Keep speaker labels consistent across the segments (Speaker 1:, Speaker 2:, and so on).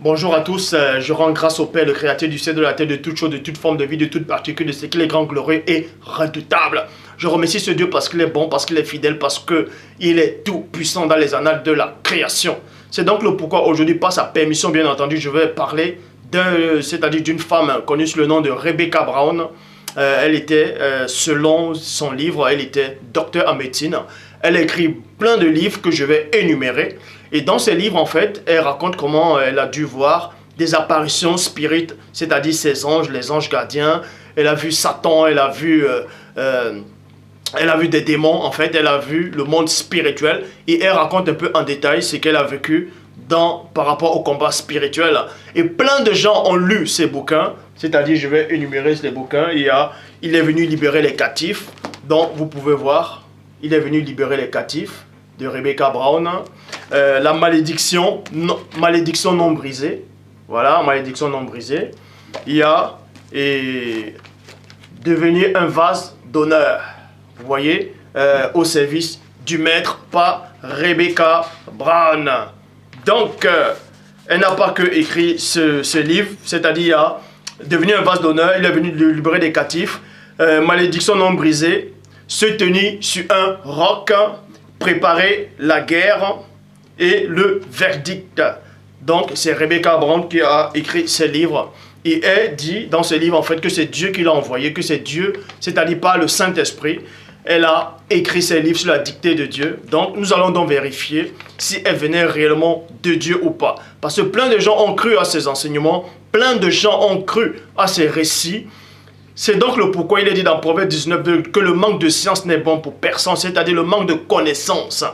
Speaker 1: Bonjour à tous, je rends grâce au Père, le Créateur du ciel, de la terre, de toute chose, de toute forme de vie, de toute particule, de ce qu'il est grand, glorieux et redoutable. Je remercie ce Dieu parce qu'il est bon, parce qu'il est fidèle, parce qu'il est tout puissant dans les annales de la création. C'est donc le pourquoi aujourd'hui, par sa permission bien entendu, je vais parler d'une femme connue sous le nom de Rebecca Brown. Elle était, selon son livre, elle était docteur en médecine. Elle a écrit plein de livres que je vais énumérer. Et dans ces livres, en fait, elle raconte comment elle a dû voir des apparitions spirites, c'est-à-dire ses anges, les anges gardiens. Elle a vu Satan, elle a vu des démons, en fait. Elle a vu le monde spirituel. Et elle raconte un peu en détail ce qu'elle a vécu par rapport au combat spirituel. Et plein de gens ont lu ces bouquins. C'est-à-dire, je vais énumérer ces bouquins. Il est venu libérer les captifs. Donc, vous pouvez voir, il est venu libérer les captifs de Rebecca Brown. La malédiction non brisée. Voilà, malédiction non brisée. Il y a devenir un vase d'honneur. Vous voyez, au service du maître par Rebecca Brown. Donc, elle n'a pas que écrit ce livre, c'est-à-dire devenir un vase d'honneur. Il est venu libérer des captifs. Malédiction non brisée. Se tenir sur un roc. Préparer la guerre et le verdict. Donc, c'est Rebecca Brown qui a écrit ce livre. Et elle dit dans ce livre, en fait, que c'est Dieu qui l'a envoyé, que c'est Dieu, c'est-à-dire par le Saint-Esprit. Elle a écrit ces livres sur la dictée de Dieu. Donc, nous allons donc vérifier si elle venait réellement de Dieu ou pas. Parce que plein de gens ont cru à ces enseignements, plein de gens ont cru à ces récits. C'est donc le pourquoi il est dit dans Proverbe 19 que le manque de science n'est bon pour personne, c'est-à-dire le manque de connaissance.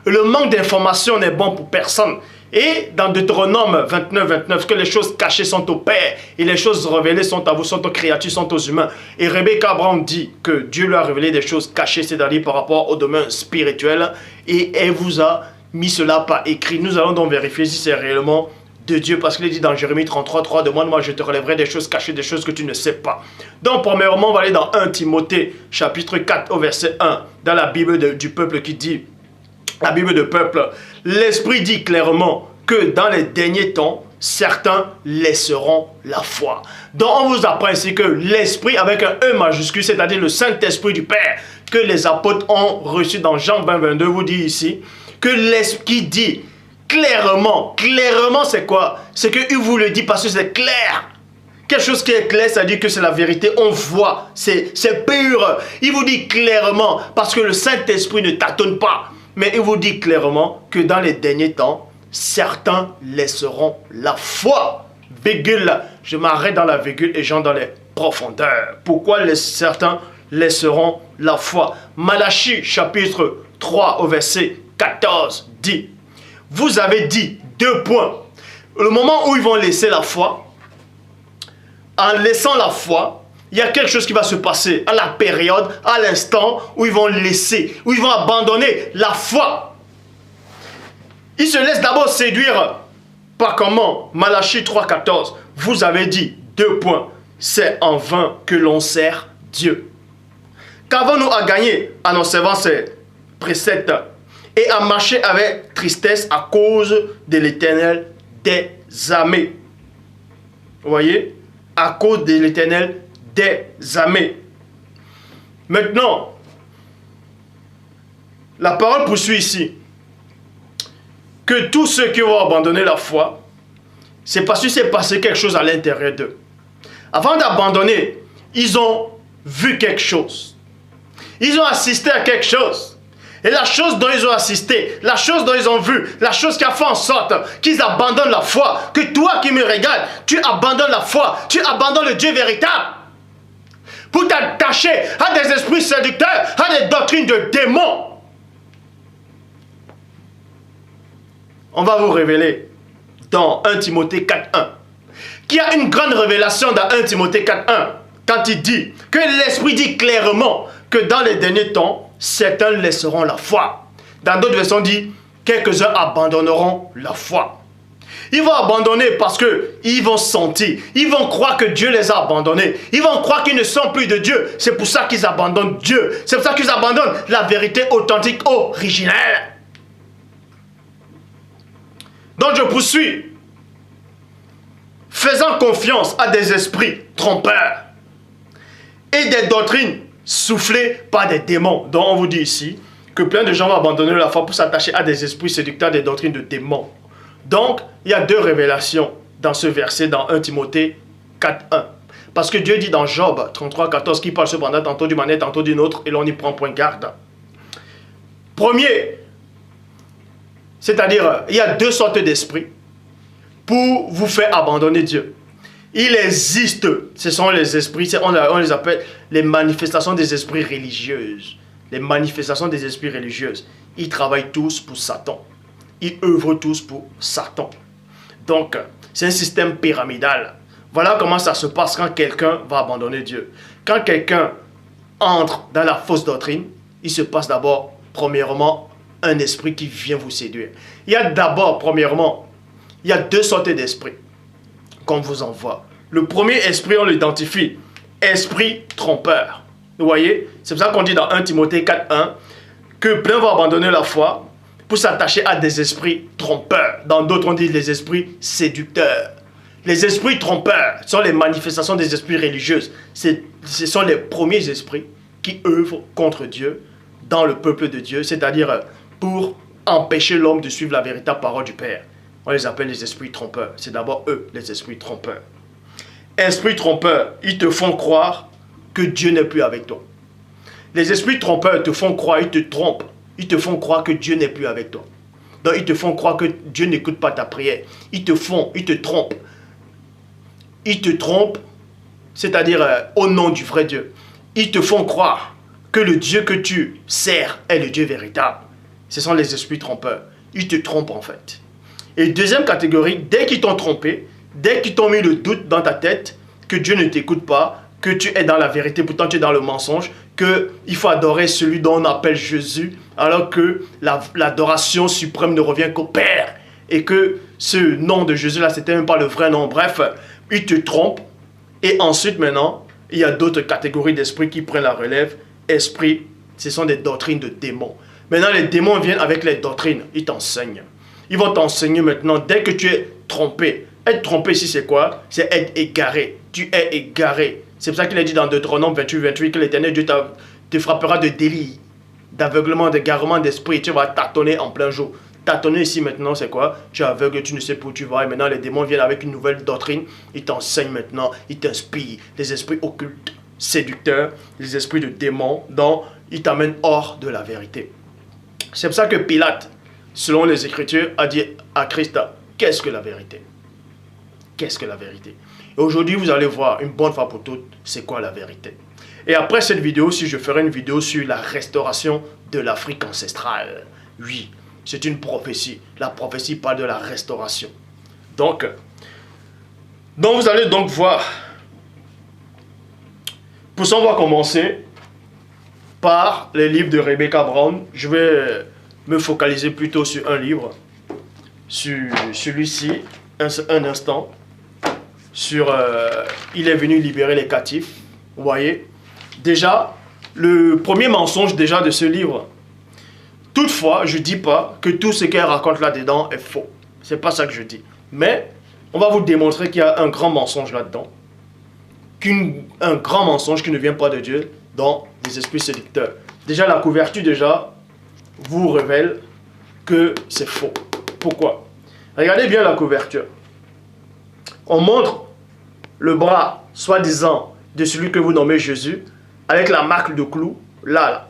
Speaker 1: Le manque d'information n'est bon pour personne. Et dans Deutéronome 29, que les choses cachées sont au Père et les choses révélées sont à vous, sont aux créatures, sont aux humains. Et Rebecca Brown dit que Dieu lui a révélé des choses cachées, c'est-à-dire par rapport au domaine spirituel. Et elle vous a mis cela par écrit. Nous allons donc vérifier si c'est réellement de Dieu, parce qu'il est dit dans Jérémie 33, demande-moi, je te relèverai des choses cachées, des choses que tu ne sais pas. Donc, premièrement, on va aller dans 1 Timothée, chapitre 4, au verset 1, dans la Bible du peuple qui dit, la Bible de peuple, l'Esprit dit clairement que dans les derniers temps, certains laisseront la foi. Donc, on vous apprend ici que l'Esprit, avec un E majuscule, c'est-à-dire le Saint-Esprit du Père, que les apôtres ont reçu dans Jean 20, vous dit ici, que l'Esprit dit, clairement, c'est quoi? C'est qu'il vous le dit parce que c'est clair. Quelque chose qui est clair, ça dit que c'est la vérité. On voit, c'est pur. Il vous dit clairement, parce que le Saint-Esprit ne tâtonne pas. Mais il vous dit clairement que dans les derniers temps, certains laisseront la foi. Virgule, je m'arrête dans la virgule et j'entre dans les profondeurs. Pourquoi certains laisseront la foi? Malachie, chapitre 3, au verset 14, dit: vous avez dit 2 points. Le moment où ils vont laisser la foi, en laissant la foi, il y a quelque chose qui va se passer à la période, à l'instant où ils vont laisser, où ils vont abandonner la foi. Ils se laissent d'abord séduire par comment? Malachie 3,14. Vous avez dit 2 points. C'est en vain que l'on sert Dieu. Qu'avons-nous à gagner en observant ces préceptes et à marcher avec tristesse à cause de l'Éternel des armées? Vous voyez? À cause de l'Éternel des armées. Maintenant, la parole poursuit ici que tous ceux qui vont abandonner la foi, c'est parce qu'il s'est passé quelque chose à l'intérieur d'eux. Avant d'abandonner, ils ont vu quelque chose. Ils ont assisté à quelque chose. Et la chose dont ils ont assisté, la chose dont ils ont vu, la chose qui a fait en sorte qu'ils abandonnent la foi, que toi qui me regardes, tu abandonnes la foi, tu abandonnes le Dieu véritable pour t'attacher à des esprits séducteurs, à des doctrines de démons. On va vous révéler dans 1 Timothée 4.1 qu'il y a une grande révélation dans 1 Timothée 4.1 quand il dit que l'Esprit dit clairement que dans les derniers temps, certains laisseront la foi. Dans d'autres versions, dit quelques-uns abandonneront la foi. Ils vont abandonner parce qu'ils vont sentir, ils vont croire que Dieu les a abandonnés. Ils vont croire qu'ils ne sont plus de Dieu. C'est pour ça qu'ils abandonnent Dieu. C'est pour ça qu'ils abandonnent la vérité authentique, originelle. Donc je poursuis. faisant confiance à des esprits trompeurs et des doctrines soufflées par des démons. Donc on vous dit ici que plein de gens vont abandonner la foi pour s'attacher à des esprits séducteurs, des doctrines de démons. Donc il y a deux révélations dans ce verset, dans 1 Timothée 4:1. Parce que Dieu dit dans Job 33:14 qu'il parle cependant tantôt d'une manière, tantôt d'une autre, et l'on n'y prend point garde. Premier, c'est-à-dire, il y a deux sortes d'esprits pour vous faire abandonner Dieu. Il existe, ce sont les esprits, on les appelle les manifestations des esprits religieuses. Les manifestations des esprits religieuses. Ils travaillent tous pour Satan. Ils œuvrent tous pour Satan. Donc, c'est un système pyramidal. Voilà comment ça se passe quand quelqu'un va abandonner Dieu. Quand quelqu'un entre dans la fausse doctrine, il se passe d'abord, premièrement, un esprit qui vient vous séduire. Il y a d'abord, premièrement, il y a deux sortes d'esprits qu'on vous envoie. Le premier esprit, on l'identifie, esprit trompeur. Vous voyez, c'est pour ça qu'on dit dans 1 Timothée 4:1 que plein vont abandonner la foi pour s'attacher à des esprits trompeurs. Dans d'autres, on dit les esprits séducteurs. Les esprits trompeurs sont les manifestations des esprits religieuses. Ce sont les premiers esprits qui œuvrent contre Dieu dans le peuple de Dieu, c'est-à-dire pour empêcher l'homme de suivre la véritable parole du Père. On les appelle les esprits trompeurs. C'est d'abord eux, les esprits trompeurs. Esprits trompeurs, ils te font croire que Dieu n'est plus avec toi. Les esprits trompeurs te font croire, ils te trompent. Ils te font croire que Dieu n'est plus avec toi. Donc ils te font croire que Dieu n'écoute pas ta prière. Ils te trompent. Ils te trompent, c'est-à-dire au nom du vrai Dieu. Ils te font croire que le Dieu que tu sers est le Dieu véritable. Ce sont les esprits trompeurs. Ils te trompent en fait. Et deuxième catégorie, dès qu'ils t'ont trompé, dès qu'ils t'ont mis le doute dans ta tête que Dieu ne t'écoute pas, que tu es dans la vérité, pourtant tu es dans le mensonge, qu'il faut adorer celui dont on appelle Jésus, alors que l'adoration suprême ne revient qu'au Père, et que ce nom de Jésus-là, c'était même pas le vrai nom. Bref, ils te trompent, et ensuite maintenant, il y a d'autres catégories d'esprits qui prennent la relève. Esprits, ce sont des doctrines de démons. Maintenant, les démons viennent avec les doctrines, ils t'enseignent. Ils vont t'enseigner maintenant, dès que tu es trompé. Être trompé ici, c'est quoi? C'est être égaré. Tu es égaré. C'est pour ça qu'il est dit dans Deutéronome 28 que l'Éternel Dieu te frappera de délit, d'aveuglement, d'égarement d'esprit. Tu vas tâtonner en plein jour. Tâtonner ici maintenant, c'est quoi? Tu es aveugle, tu ne sais pas où tu vas. Et maintenant, les démons viennent avec une nouvelle doctrine. Ils t'enseignent maintenant, ils t'inspirent. Les esprits occultes, séducteurs, les esprits de démons, dont ils t'amènent hors de la vérité. C'est pour ça que Pilate, selon les Écritures, a dit à Christ, qu'est-ce que la vérité? Qu'est-ce que la vérité? Et aujourd'hui, vous allez voir une bonne fois pour toutes, c'est quoi la vérité. Et après cette vidéo, si je ferai une vidéo sur la restauration de l'Afrique ancestrale. Oui, c'est une prophétie. La prophétie parle de la restauration. Donc vous allez donc voir. Pour ça, on va commencer par les livres de Rebecca Brown. Je vais me focaliser plutôt sur un livre. Sur celui-ci, un instant. Sur il est venu libérer les captifs. Vous voyez, déjà, le premier mensonge déjà de ce livre. Toutefois, je ne dis pas que tout ce qu'elle raconte là-dedans est faux. C'est pas ça que je dis. Mais on va vous démontrer qu'il y a un grand mensonge là-dedans. Un grand mensonge qui ne vient pas de Dieu dans des esprits séducteurs. Déjà, la couverture déjà vous révèle que c'est faux. Pourquoi? Regardez bien la couverture. On montre le bras, soi-disant, de celui que vous nommez Jésus, avec la marque de clou, là.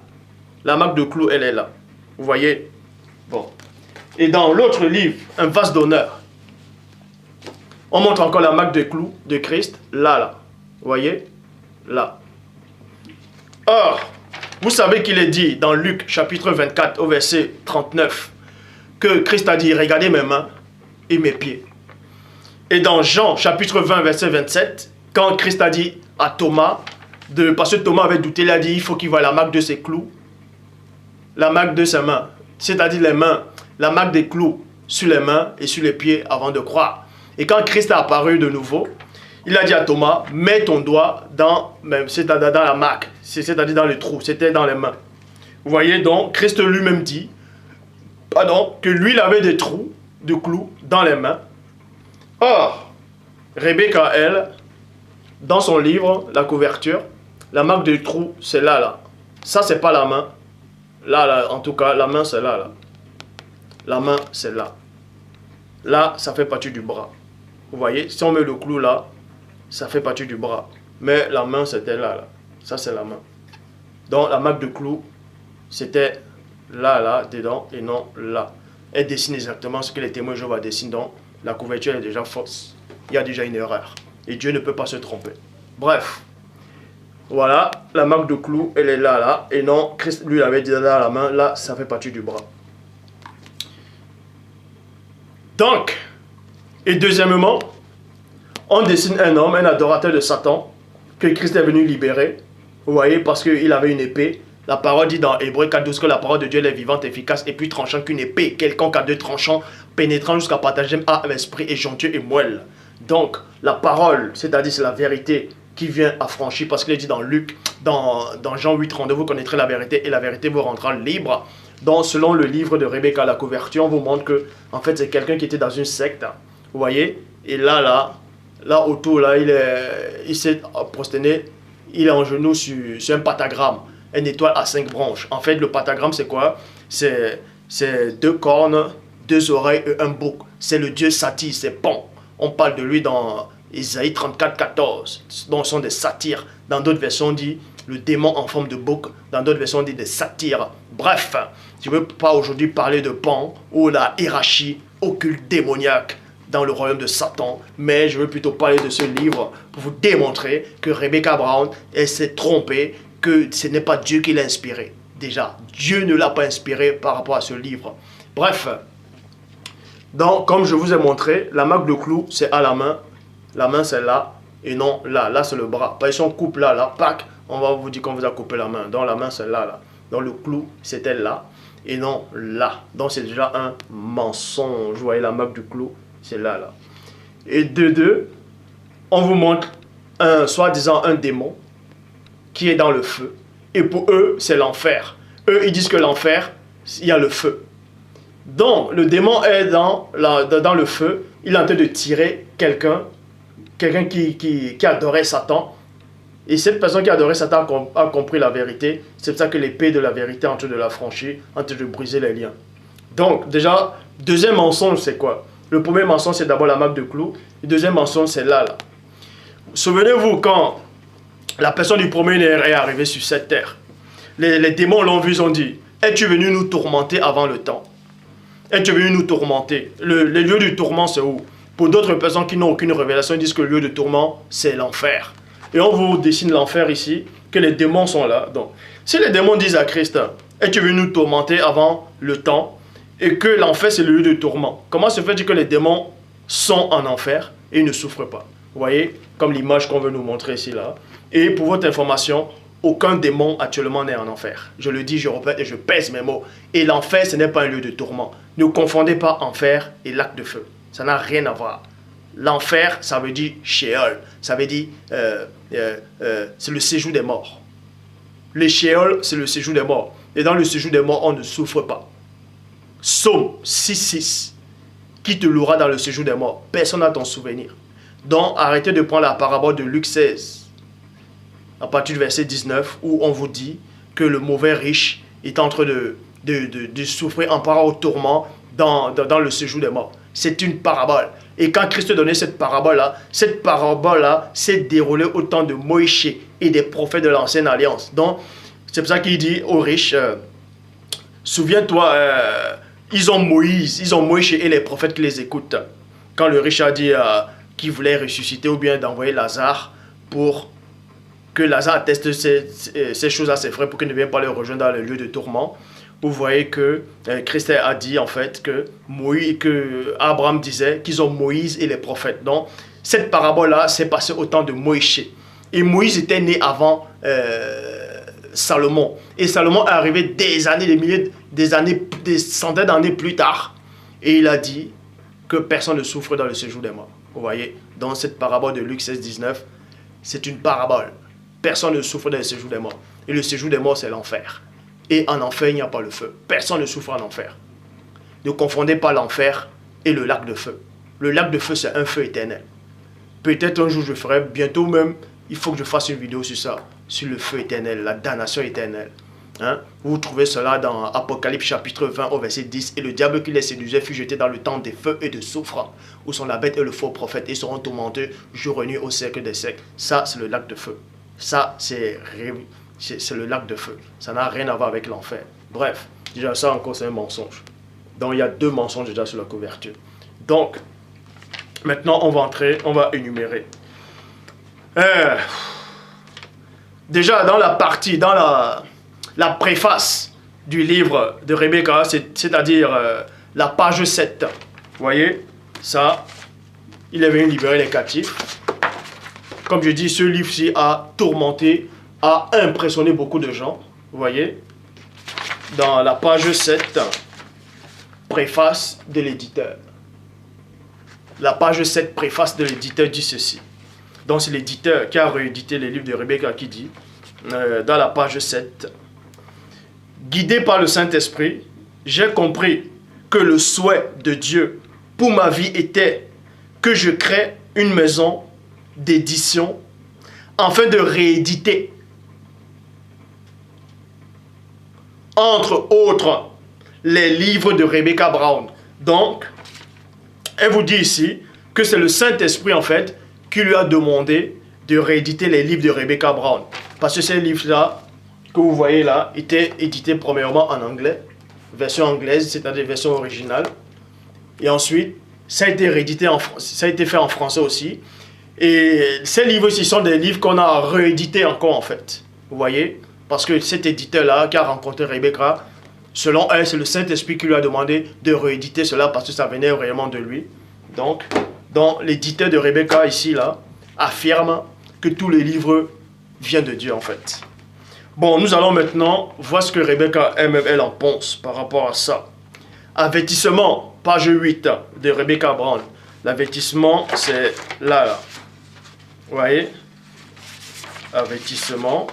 Speaker 1: La marque de clou, elle est là. Vous voyez? Bon. Et dans l'autre livre, un vase d'honneur, on montre encore la marque de clou de Christ, là. Vous voyez? Là. Or, vous savez qu'il est dit dans Luc chapitre 24 au verset 39 que Christ a dit, regardez mes mains et mes pieds. Et dans Jean chapitre 20 verset 27, quand Christ a dit à Thomas, parce que Thomas avait douté, il a dit, il faut qu'il voie la marque de ses clous, la marque de ses mains, c'est-à-dire les mains, la marque des clous sur les mains et sur les pieds avant de croire. Et quand Christ est apparu de nouveau, il a dit à Thomas, mets ton doigt dans la marque, c'est-à-dire dans le trou, c'était dans les mains. Vous voyez donc, Christ lui-même dit, que lui il avait des trous de clous dans les mains. Or, Rebecca, elle, dans son livre, la couverture, la marque de trou, c'est là, là. Ça, c'est pas la main. Là, là, en tout cas, la main, c'est là, là. La main, c'est là. Là, ça fait partie du bras. Vous voyez, si on met le clou là, ça fait partie du bras. Mais la main, c'était là, là. Ça, c'est la main. Donc, la marque de clou, c'était là, là, dedans, et non là. Elle dessine exactement ce que les témoins de Jéhovah dessinent. Donc, la couverture est déjà fausse. Il y a déjà une erreur. Et Dieu ne peut pas se tromper. Bref. Voilà, la marque de clou, elle est là, là. Et non, Christ, lui, il avait dit là, la main, là, ça fait partie du bras. Donc, et deuxièmement, on dessine un homme, un adorateur de Satan, que Christ est venu libérer. Vous voyez, parce qu'il avait une épée. La parole dit dans Hébreux 4:12 que la parole de Dieu est vivante, efficace et plus tranchante qu'une épée. Quelconque à deux tranchants, pénétrant jusqu'à partager âme, esprit et jointure et moelle. Donc, la parole, c'est-à-dire c'est la vérité qui vient affranchir, parce qu'il est dit dans Luc, dans Jean 8:32, vous connaîtrez la vérité et la vérité vous rendra libre. Donc, selon le livre de Rebecca, la couverture, on vous montre que, en fait, c'est quelqu'un qui était dans une secte. Vous voyez? Et là, autour, là, il s'est prosterné, il est en genou sur un pentagramme, une étoile à 5 branches. En fait, le pentagramme, c'est quoi? C'est 2 cornes, 2 oreilles et un bouc. C'est le dieu Satyre, c'est Pan. On parle de lui dans Isaïe 34:14. Donc, ce sont des satyres. Dans d'autres versions, on dit le démon en forme de bouc. Dans d'autres versions, on dit des satyres. Bref, je ne veux pas aujourd'hui parler de Pan ou la hiérarchie occulte démoniaque dans le royaume de Satan, mais je veux plutôt parler de ce livre pour vous démontrer que Rebecca Brown, elle s'est trompée, que ce n'est pas Dieu qui l'a inspiré. Déjà, Dieu ne l'a pas inspiré par rapport à ce livre. Bref, donc comme je vous ai montré, la marque de clou, c'est à la main c'est là, et non là, là c'est le bras. Par exemple, on coupe là, là, pac, on va vous dire qu'on vous a coupé la main. Donc la main c'est là, là. Donc le clou, c'était là, et non là. Donc c'est déjà un mensonge. Vous voyez la marque du clou, c'est là, là. Et de deux, on vous montre soi-disant un démon qui est dans le feu. Et pour eux, c'est l'enfer. Eux, ils disent que l'enfer, il y a le feu. Donc, le démon est dans le feu. Il est en train de tirer quelqu'un qui adorait Satan. Et cette personne qui adorait Satan a compris la vérité. C'est pour ça que l'épée de la vérité est en train de la franchir, en train de briser les liens. Donc, déjà, deuxième mensonge, c'est quoi? Le premier mensonge, c'est d'abord la marque de clou. Le deuxième mensonge, c'est là, là. Souvenez-vous quand la personne du premier est arrivée sur cette terre. Les démons l'ont vu, ils ont dit, es-tu venu nous tourmenter avant le temps? Es-tu venu nous tourmenter? Le lieu du tourment, c'est où? Pour d'autres personnes qui n'ont aucune révélation, ils disent que le lieu de tourment, c'est l'enfer. Et on vous dessine l'enfer ici, que les démons sont là. Donc, si les démons disent à Christ, es-tu venu nous tourmenter avant le temps? Et que l'enfer, c'est le lieu de tourment. Comment se fait-il que les démons sont en enfer et ne souffrent pas? Vous voyez, comme l'image qu'on veut nous montrer ici, là. Et pour votre information, aucun démon actuellement n'est en enfer. Je le dis, je répète et je pèse mes mots. Et l'enfer, ce n'est pas un lieu de tourment. Ne confondez pas enfer et lac de feu. Ça n'a rien à voir. L'enfer, ça veut dire Sheol. Ça veut dire, c'est le séjour des morts. Le Sheol, c'est le séjour des morts. Et dans le séjour des morts, on ne souffre pas. Psaume 6:6. Qui te louera dans le séjour des morts? Personne n'a ton souvenir. Donc, arrêtez de prendre la parabole de Luc 16, à partir du verset 19, où on vous dit que le mauvais riche est en train de souffrir en parlant au tourment dans le séjour des morts. C'est une parabole. Et quand Christ donnait cette parabole-là s'est déroulée au temps de Moïse et des prophètes de l'ancienne alliance. Donc, c'est pour ça qu'il dit aux riches, souviens-toi, ils ont Moïse et les prophètes qui les écoutent. Quand le riche a dit qu'il voulait ressusciter ou bien d'envoyer Lazare pour que Lazare atteste ces choses à ses frères pour qu'il ne vienne pas les rejoindre dans le lieu de tourment. Vous voyez que Christ a dit en fait que Abraham disait qu'ils ont Moïse et les prophètes. Donc cette parabole-là s'est passée au temps de Moïse. Et Moïse était né avant Salomon. Et Salomon est arrivé des années, des milliers, des centaines d'années plus tard. Et il a dit que personne ne souffre dans le séjour des morts. Vous voyez, dans cette parabole de Luc 16, 19, c'est une parabole. Personne ne souffre dans le séjour des morts. Et le séjour des morts, c'est l'enfer. Et en enfer, il n'y a pas le feu. Personne ne souffre en enfer. Ne confondez pas l'enfer et le lac de feu. Le lac de feu, c'est un feu éternel. Peut-être un jour je ferai, bientôt même, il faut que je fasse une vidéo sur ça, sur le feu éternel, la damnation éternelle. Hein? Vous trouvez cela dans Apocalypse chapitre 20 au verset 10. Et le diable qui les séduisait fut jeté dans le temps des feux et de soufre, où sont la bête et le faux prophète, et seront tourmentés jour et nuit au siècle des siècles. Ça, c'est le lac de feu. Ça, c'est le lac de feu. Ça n'a rien à voir avec l'enfer. Bref, déjà ça encore, c'est un mensonge. Donc, il y a 2 mensonges déjà sur la couverture. Donc, maintenant, on va entrer, on va énumérer. Déjà, dans la partie, dans la préface du livre de Rebecca, c'est-à-dire la page 7. Vous voyez, ça, il est venu libérer les captifs. Comme je dis, ce livre-ci a tourmenté, a impressionné beaucoup de gens. Vous voyez, dans la page 7, préface de l'éditeur. La page 7, préface de l'éditeur dit ceci. Donc c'est l'éditeur qui a réédité les livres de Rebecca qui dit, dans la page 7, guidé par le Saint-Esprit, j'ai compris que le souhait de Dieu pour ma vie était que je crée une maison d'édition afin de rééditer, entre autres, les livres de Rebecca Brown. Donc, elle vous dit ici que c'est le Saint-Esprit en fait qui lui a demandé de rééditer les livres de Rebecca Brown. Parce que ces livres-là, que vous voyez là, étaient édités premièrement en anglais, version anglaise, c'est-à-dire version originale. Et ensuite, ça a été réédité ça a été fait en français aussi. Et ces livres-ci sont des livres qu'on a réédités encore en fait. Vous voyez? Parce que cet éditeur-là qui a rencontré Rebecca, selon elle, c'est le Saint-Esprit qui lui a demandé de rééditer cela parce que ça venait réellement de lui. Donc l'éditeur de Rebecca ici, là, affirme que tous les livres viennent de Dieu en fait. Bon, nous allons maintenant voir ce que Rebecca elle en pense par rapport à ça. Avertissement, page 8 de Rebecca Brown. L'avertissement, c'est là. Vous voyez? Avertissement.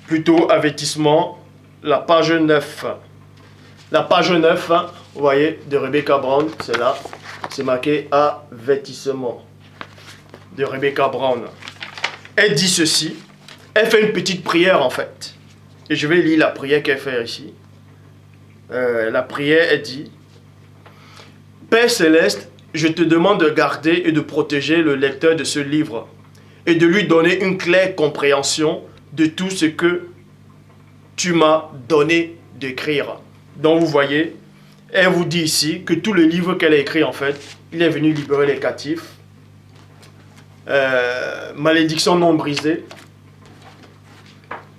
Speaker 1: Plutôt avertissement, la page 9. La page 9, vous voyez, de Rebecca Brown, c'est là. C'est marqué avertissement de Rebecca Brown. Elle dit ceci. Elle fait une petite prière en fait. Et je vais lire la prière qu'elle fait ici. La prière, elle dit: Père Céleste, je te demande de garder et de protéger le lecteur de ce livre et de lui donner une claire compréhension de tout ce que tu m'as donné d'écrire. Donc vous voyez, elle vous dit ici que tous les livres qu'elle a écrits en fait, il est venu libérer les captifs. Malédiction non brisée.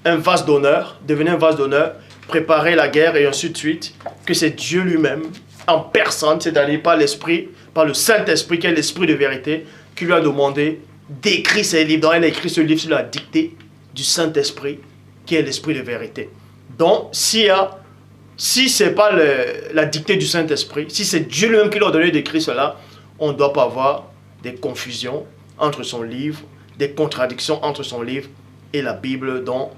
Speaker 1: Un vase d'honneur, devenir un vase d'honneur, préparer la guerre et ainsi de suite. Que c'est Dieu lui-même, en personne, c'est-à-dire par l'Esprit, par le Saint-Esprit qui est l'Esprit de vérité, qui lui a demandé d'écrire ces livres. Donc elle a écrit ce livre sur la dictée du Saint-Esprit, qui est l'Esprit de vérité. Donc, si ce n'est pas la dictée du Saint-Esprit, si c'est Dieu lui-même qui lui a donné d'écrire cela, on ne doit pas avoir des confusions entre son livre, des contradictions entre son livre et la Bible dont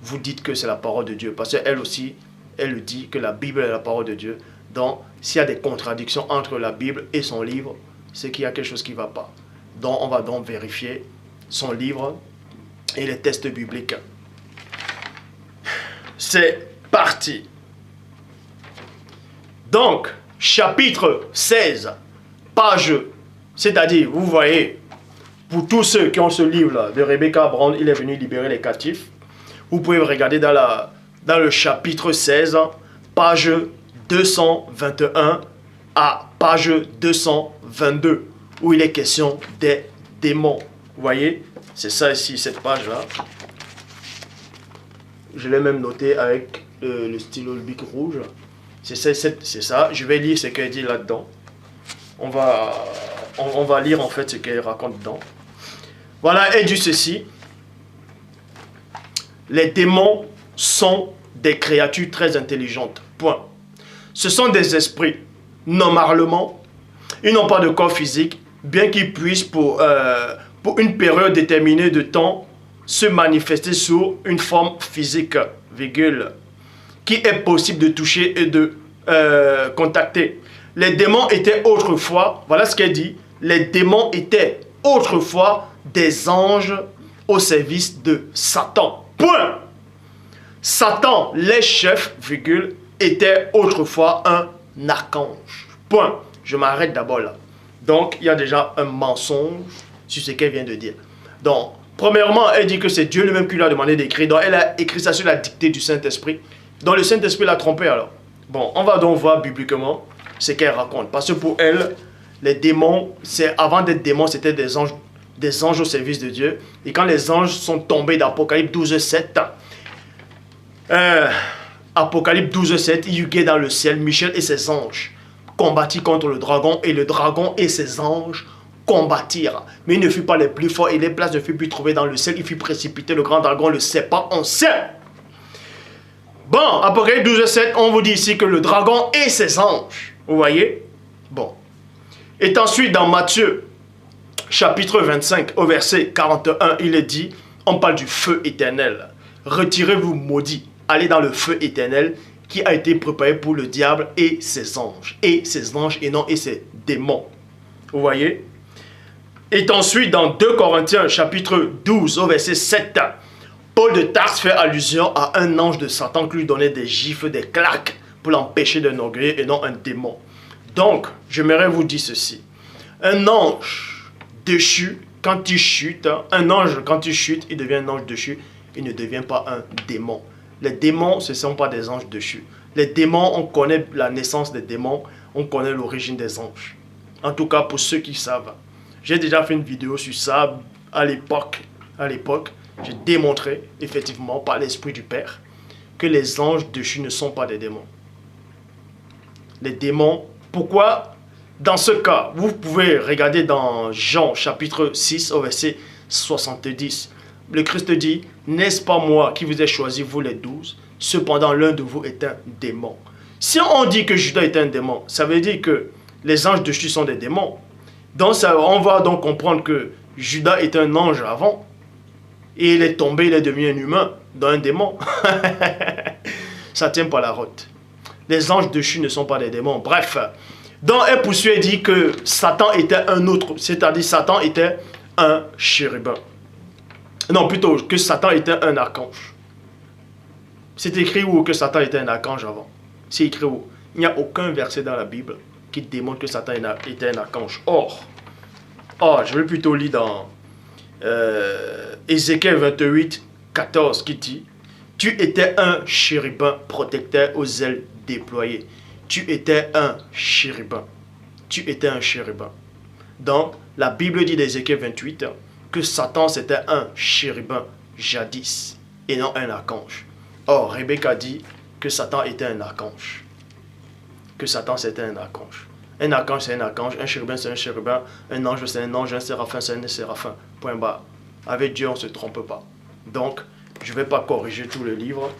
Speaker 1: vous dites que c'est la parole de Dieu. Parce qu'elle aussi, elle dit que la Bible est la parole de Dieu. Donc, s'il y a des contradictions entre la Bible et son livre, c'est qu'il y a quelque chose qui ne va pas. Donc, on va donc vérifier son livre et les textes bibliques. C'est parti. Donc, chapitre 16, page, c'est-à-dire, vous voyez, pour tous ceux qui ont ce livre-là de Rebecca Brown, il est venu libérer les captifs. Vous pouvez regarder dans le chapitre 16, page 221 à page 222, où il est question des démons. Vous voyez, c'est ça ici, cette page-là. Je l'ai même noté avec le stylo bic rouge. C'est ça. Je vais lire ce qu'elle dit là-dedans. On va lire en fait ce qu'elle raconte dedans. Voilà, elle dit ceci. Les démons sont des créatures très intelligentes. Point. Ce sont des esprits. Normalement, ils n'ont pas de corps physique, bien qu'ils puissent pour une période déterminée de temps se manifester sous une forme physique, virgule, qui est possible de toucher et de contacter. les démons étaient autrefois, voilà ce qu'elle dit, les démons étaient autrefois des anges au service de Satan. Point. Satan, les chefs, virgule, était autrefois un archange. Point. Je m'arrête d'abord là. Donc, il y a déjà un mensonge sur ce qu'elle vient de dire. Donc, premièrement, elle dit que c'est Dieu lui-même qui lui a demandé d'écrire. Donc, elle a écrit ça sur la dictée du Saint-Esprit. Donc, le Saint-Esprit l'a trompé alors. Bon, on va donc voir bibliquement ce qu'elle raconte. Parce que pour elle, les démons, avant d'être démons, c'était des anges au service de Dieu. Et quand les anges sont tombés d'Apocalypse 12, 7, Apocalypse 12, 7, il y eut dans le ciel, Michel et ses anges combattirent contre le dragon, et le dragon et ses anges combattirent. Mais il ne fut pas les plus forts, et les places ne furent plus trouvées dans le ciel. Il fut précipité, le grand dragon, le serpent ancien. Bon, Apocalypse 12, 7, on vous dit ici que le dragon et ses anges. Vous voyez? Bon. Et ensuite, dans Matthieu, chapitre 25, au verset 41, il est dit, on parle du feu éternel. Retirez-vous maudits, allez dans le feu éternel qui a été préparé pour le diable et ses anges. Et ses anges et non et ses démons. Vous voyez? Et ensuite, dans 2 Corinthiens, chapitre 12, au verset 7, Paul de Tarse fait allusion à un ange de Satan qui lui donnait des gifles, des claques pour l'empêcher de d'orgueil et non un démon. Donc, j'aimerais vous dire ceci. Un ange déchu, quand il chute, un ange, quand il chute, il devient un ange déchu, il ne devient pas un démon. Les démons, ce ne sont pas des anges déchus. Les démons, on connaît la naissance des démons, on connaît l'origine des anges. En tout cas, pour ceux qui savent. J'ai déjà fait une vidéo sur ça à l'époque. J'ai démontré, effectivement, par l'Esprit du Père, que les anges déchus ne sont pas des démons. Les démons, pourquoi? Dans ce cas, vous pouvez regarder dans Jean, chapitre 6, au verset 70. Le Christ dit, « N'est-ce pas moi qui vous ai choisi, vous les 12? Cependant, l'un de vous est un démon. » Si on dit que Judas est un démon, ça veut dire que les anges déchus sont des démons. Donc, on va donc comprendre que Judas est un ange avant. Et il est tombé, il est devenu un humain, dans un démon. Ça ne tient pas la route. Les anges déchus ne sont pas des démons. Bref, donc elle poursuit et dit que Satan était un autre, c'est-à-dire Satan était un chérubin. Non, plutôt que Satan était un archange. C'est écrit où que Satan était un archange avant? C'est écrit où? Il n'y a aucun verset dans la Bible qui démontre que Satan était un archange. Or, je vais plutôt lire dans Ézéchiel 28, 14 qui dit, « Tu étais un chérubin protecteur aux ailes déployées. » Tu étais un chérubin. Tu étais un chérubin. Donc, la Bible dit d'Ézéchiel 28 que Satan c'était un chérubin jadis et non un archange. Or, Rebecca dit que Satan était un archange. Que Satan c'était un archange. Un archange c'est un archange, un chérubin c'est un chérubin, un ange c'est un ange, un séraphin c'est un séraphin. Point barre. Avec Dieu on ne se trompe pas. Donc, je ne vais pas corriger tout le livre.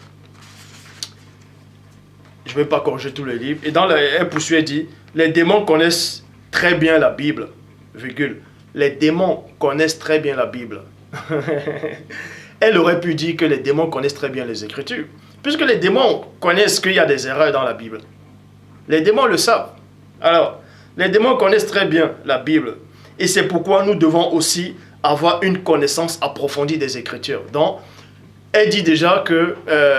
Speaker 1: Je ne vais pas corriger tout le livre. Et dans elle poursuit et dit, les démons connaissent très bien la Bible. Virgule. Les démons connaissent très bien la Bible. Elle aurait pu dire que les démons connaissent très bien les Écritures. Puisque les démons connaissent qu'il y a des erreurs dans la Bible. Les démons le savent. Alors, les démons connaissent très bien la Bible. Et c'est pourquoi nous devons aussi avoir une connaissance approfondie des Écritures. Donc, elle dit déjà que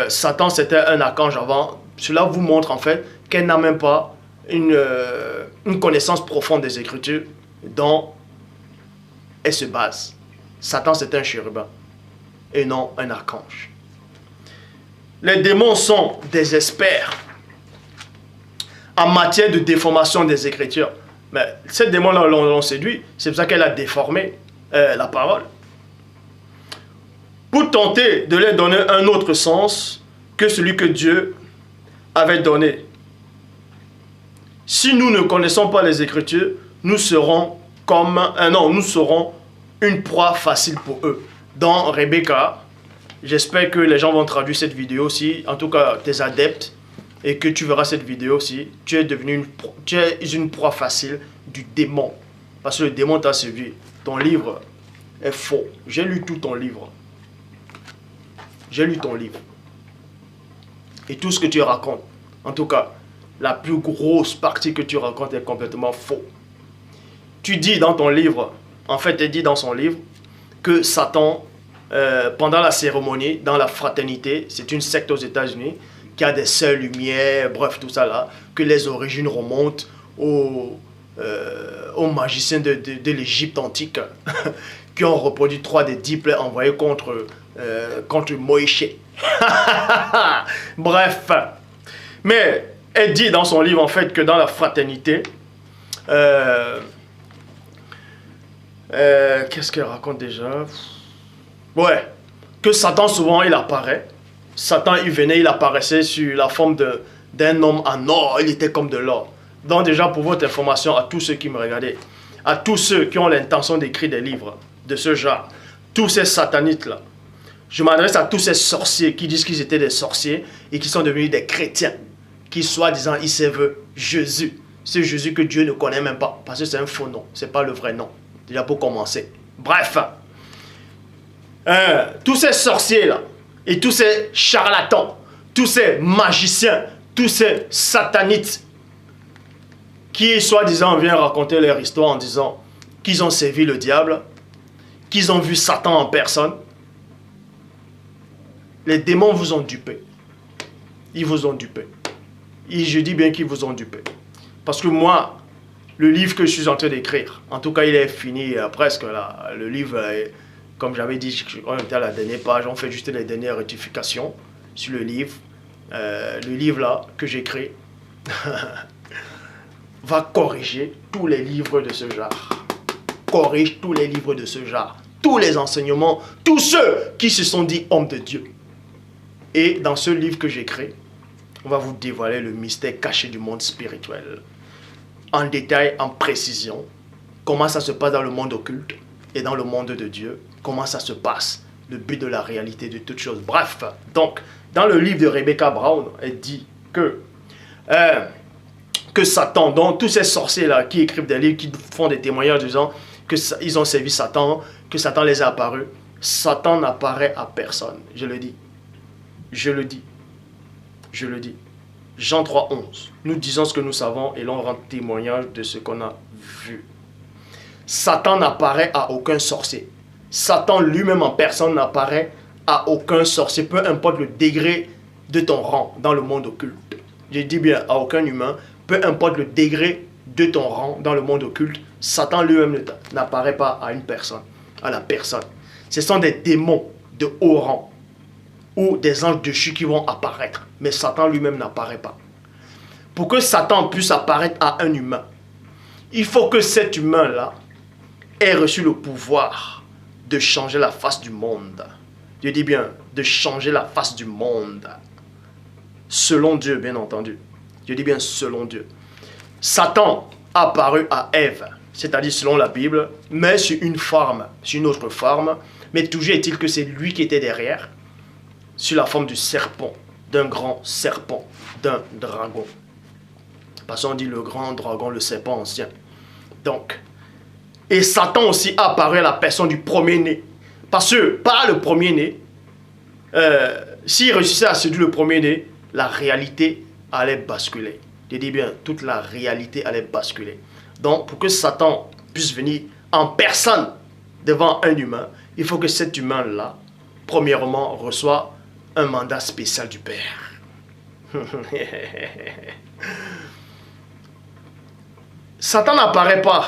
Speaker 1: Satan c'était un archange avant. Cela vous montre en fait qu'elle n'a même pas une connaissance profonde des Écritures dont elle se base. Satan c'est un chérubin et non un archange. Les démons sont des experts en matière de déformation des Écritures. Mais ces démons-là l'ont séduit. C'est pour ça qu'elle a déformé la parole. Pour tenter de leur donner un autre sens que celui que Dieu avait donné. Si nous ne connaissons pas les Écritures, nous serons comme nous serons une proie facile pour eux. Dans Rebecca, j'espère que les gens vont traduire cette vidéo aussi, en tout cas tes adeptes, et que tu verras cette vidéo aussi. Tu es devenu une proie facile du démon, parce que le démon t'a séduit. Ton livre est faux. J'ai lu tout ton livre. J'ai lu ton livre. Et tout ce que tu racontes. En tout cas, la plus grosse partie que tu racontes est complètement faux. Tu dis dans ton livre, en fait, il dit dans son livre, que Satan, pendant la cérémonie, dans la fraternité, c'est une secte aux États-Unis, qui a des seules lumières, bref, tout ça là, que les origines remontent aux magiciens de l'Égypte antique, qui ont reproduit 3 des 10 plaies envoyées contre Moïse. Bref. Mais elle dit dans son livre, en fait, que dans la fraternité, qu'est-ce qu'elle raconte déjà? Ouais, que Satan, souvent, il apparaît. Satan, il venait, il apparaissait sur la forme d'un homme en or. Il était comme de l'or. Donc déjà, pour votre information, à tous ceux qui me regardaient, à tous ceux qui ont l'intention d'écrire des livres de ce genre, tous ces satanites-là, je m'adresse à tous ces sorciers qui disent qu'ils étaient des sorciers et qui sont devenus des chrétiens, qui soi-disant, ils servent Jésus. Ce Jésus que Dieu ne connaît même pas, parce que c'est un faux nom, c'est pas le vrai nom. Déjà pour commencer. Bref, tous ces sorciers-là, et tous ces charlatans, tous ces magiciens, tous ces satanites, qui soi-disant viennent raconter leur histoire en disant qu'ils ont servi le diable, qu'ils ont vu Satan en personne. Les démons vous ont dupé. Ils vous ont dupé. Et je dis bien qu'ils vous ont dupé. Parce que moi, le livre que je suis en train d'écrire, en tout cas il est fini presque là. Le livre, comme j'avais dit, on était à la dernière page, on fait juste les dernières rectifications sur le livre. Le livre là que j'écris va corriger tous les livres de ce genre. Corrige tous les livres de ce genre. Tous les enseignements, tous ceux qui se sont dit hommes de Dieu. Et dans ce livre que j'écris, on va vous dévoiler le mystère caché du monde spirituel. En détail, en précision, comment ça se passe dans le monde occulte et dans le monde de Dieu, comment ça se passe, le but de la réalité de toutes choses. Bref, donc, dans le livre de Rebecca Brown, elle dit que Satan, donc tous ces sorciers-là qui écrivent des livres, qui font des témoignages disant qu'ils ont servi Satan, que Satan les a apparus, Satan n'apparaît à personne. Je le dis. Je le dis. Je le dis. Jean 3, 11. Nous disons ce que nous savons et l'on rend témoignage de ce qu'on a vu. Satan n'apparaît à aucun sorcier. Satan lui-même en personne n'apparaît à aucun sorcier, peu importe le degré de ton rang dans le monde occulte. Je dis bien à aucun humain, peu importe le degré de ton rang dans le monde occulte, Satan lui-même n'apparaît pas à une personne, à la personne. Ce sont des démons de haut rang ou des anges déchus qui vont apparaître. Mais Satan lui-même n'apparaît pas. Pour que Satan puisse apparaître à un humain, il faut que cet humain-là ait reçu le pouvoir de changer la face du monde. Je dis bien, de changer la face du monde. Selon Dieu, bien entendu. Je dis bien selon Dieu. Satan apparu à Ève, c'est-à-dire selon la Bible, mais sur une forme, sur une autre forme. Mais toujours est-il que c'est lui qui était derrière, sur la forme du serpent, d'un grand serpent, d'un dragon. Parce qu'on dit le grand dragon, le serpent ancien. Donc, et Satan aussi apparu à la personne du premier-né. Parce que par le premier-né, s'il réussissait à séduire le premier-né, la réalité allait basculer. Je dis bien, toute la réalité allait basculer. Donc, pour que Satan puisse venir en personne devant un humain, il faut que cet humain-là, premièrement, reçoit un mandat spécial du Père. Satan n'apparaît pas